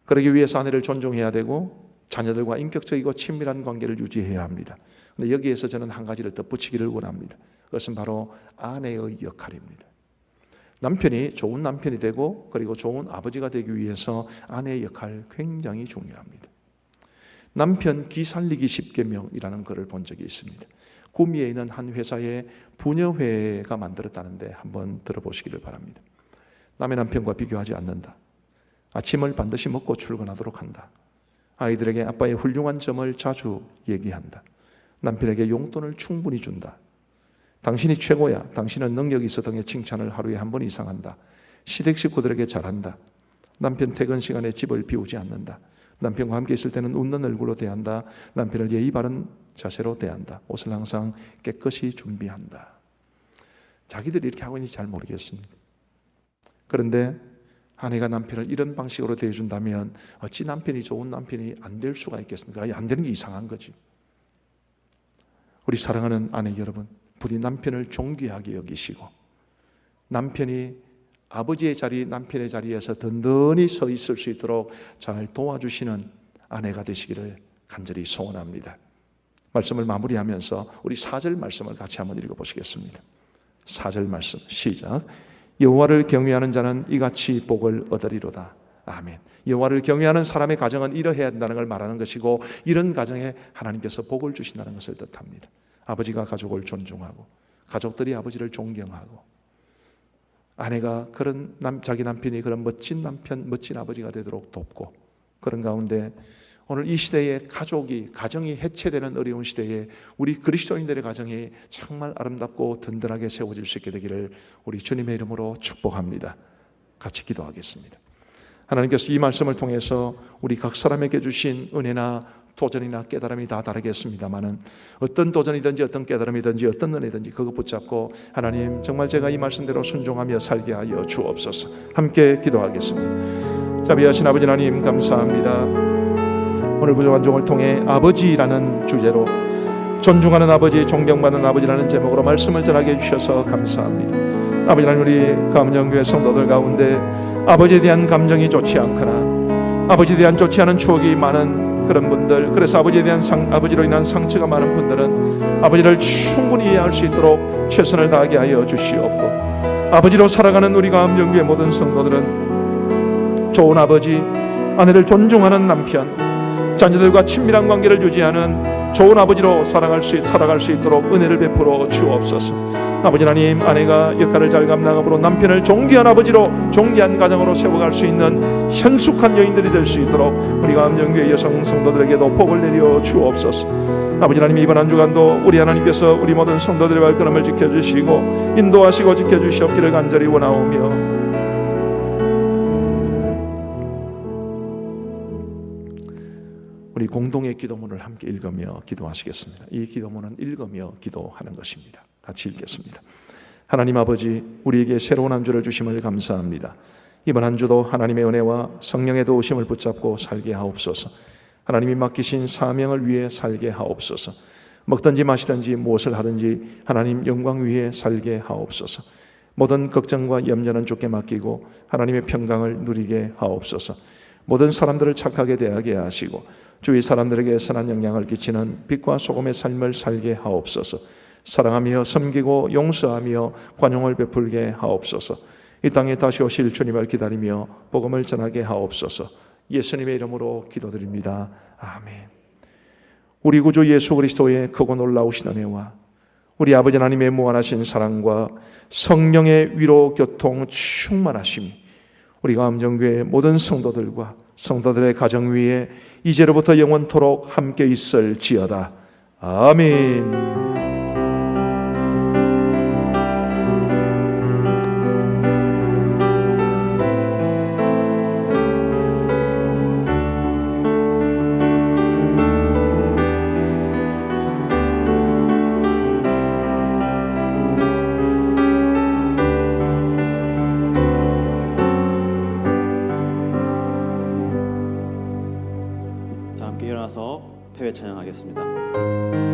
그러기 위해서 아내를 존중해야 되고 자녀들과 인격적이고 친밀한 관계를 유지해야 합니다. 그런데 여기에서 저는 한 가지를 덧붙이기를 원합니다. 그것은 바로 아내의 역할입니다. 남편이 좋은 남편이 되고 그리고 좋은 아버지가 되기 위해서 아내의 역할 굉장히 중요합니다. 남편 기살리기 10계명이라는 글을 본 적이 있습니다. 구미에 있는 한 회사의 부녀회가 만들었다는데 한번 들어보시기를 바랍니다. 남의 남편과 비교하지 않는다. 아침을 반드시 먹고 출근하도록 한다. 아이들에게 아빠의 훌륭한 점을 자주 얘기한다. 남편에게 용돈을 충분히 준다. 당신이 최고야. 당신은 능력이 있어 등의 칭찬을 하루에 한 번 이상 한다. 시댁 식구들에게 잘한다. 남편 퇴근 시간에 집을 비우지 않는다. 남편과 함께 있을 때는 웃는 얼굴로 대한다. 남편을 예의 바른 자세로 대한다. 옷을 항상 깨끗이 준비한다. 자기들이 이렇게 하고 있는지 잘 모르겠습니다. 그런데 아내가 남편을 이런 방식으로 대해준다면 어찌 남편이 좋은 남편이 안 될 수가 있겠습니까? 안 되는 게 이상한 거지. 우리 사랑하는 아내 여러분, 부디 남편을 존귀하게 여기시고 남편이 아버지의 자리, 남편의 자리에서 든든히 서 있을 수 있도록 잘 도와주시는 아내가 되시기를 간절히 소원합니다. 말씀을 마무리하면서 우리 4절 말씀을 같이 한번 읽어보시겠습니다. 4절 말씀 시작. 여호와를 경외하는 자는 이같이 복을 얻으리로다. 아멘. 여호와를 경외하는 사람의 가정은 이러해야 한다는 걸 말하는 것이고 이런 가정에 하나님께서 복을 주신다는 것을 뜻합니다. 아버지가 가족을 존중하고 가족들이 아버지를 존경하고 아내가 그런 자기 남편이 그런 멋진 남편, 멋진 아버지가 되도록 돕고 그런 가운데 오늘 이 시대에 가정이 해체되는 어려운 시대에 우리 그리스도인들의 가정이 정말 아름답고 든든하게 세워질 수 있게 되기를 우리 주님의 이름으로 축복합니다. 같이 기도하겠습니다. 하나님께서 이 말씀을 통해서 우리 각 사람에게 주신 은혜나 도전이나 깨달음이 다 다르겠습니다만은 어떤 도전이든지 어떤 깨달음이든지 어떤 은혜든지 그거 붙잡고 하나님 정말 제가 이 말씀대로 순종하며 살게 하여 주옵소서. 함께 기도하겠습니다. 자비하신 아버지 하나님 감사합니다. 오늘 부족한종을 통해 아버지라는 주제로 존중하는 아버지, 존경받는 아버지라는 제목으로 말씀을 전하게 해주셔서 감사합니다. 아버지 하나님, 우리 감정교회 성도들 가운데 아버지에 대한 감정이 좋지 않거나 아버지에 대한 좋지 않은 추억이 많은 그런 분들, 그래서 아버지에 대한 아버지로 인한 상처가 많은 분들은 아버지를 충분히 이해할 수 있도록 최선을 다하게 하여 주시옵고 아버지로 살아가는 우리 감정교회 모든 성도들은 좋은 아버지, 아내를 존중하는 남편, 자녀들과 친밀한 관계를 유지하는 좋은 아버지로 살아갈 수 있도록 은혜를 베풀어 주옵소서. 아버지 하나님, 아내가 역할을 잘 감당함으로 남편을 존귀한 아버지로 존귀한 가정으로 세워갈 수 있는 현숙한 여인들이 될 수 있도록 우리 감정교회 여성 성도들에게도 복을 내려 주옵소서. 아버지 하나님, 이번 한 주간도 우리 하나님께서 우리 모든 성도들의 발걸음을 지켜주시고 인도하시고 지켜주시옵기를 간절히 원하오며 우리 공동의 기도문을 함께 읽으며 기도하시겠습니다. 이 기도문은 읽으며 기도하는 것입니다. 같이 읽겠습니다. 하나님 아버지, 우리에게 새로운 한 주를 주심을 감사합니다. 이번 한 주도 하나님의 은혜와 성령의 도우심을 붙잡고 살게 하옵소서. 하나님이 맡기신 사명을 위해 살게 하옵소서. 먹든지 마시든지 무엇을 하든지 하나님 영광 위에 살게 하옵소서. 모든 걱정과 염려는 주께 맡기고 하나님의 평강을 누리게 하옵소서. 모든 사람들을 착하게 대하게 하시고 주위 사람들에게 선한 영향을 끼치는 빛과 소금의 삶을 살게 하옵소서. 사랑하며 섬기고 용서하며 관용을 베풀게 하옵소서. 이 땅에 다시 오실 주님을 기다리며 복음을 전하게 하옵소서. 예수님의 이름으로 기도드립니다. 아멘. 우리 구주 예수 그리스도의 크고 놀라우신 은혜와 우리 아버지 하나님의 무한하신 사랑과 성령의 위로 교통 충만하심이 우리 감정교회 모든 성도들과 성도들의 가정 위에 이제로부터 영원토록 함께 있을지어다. 아멘.
다 함께 일어나서 패회 찬양하겠습니다.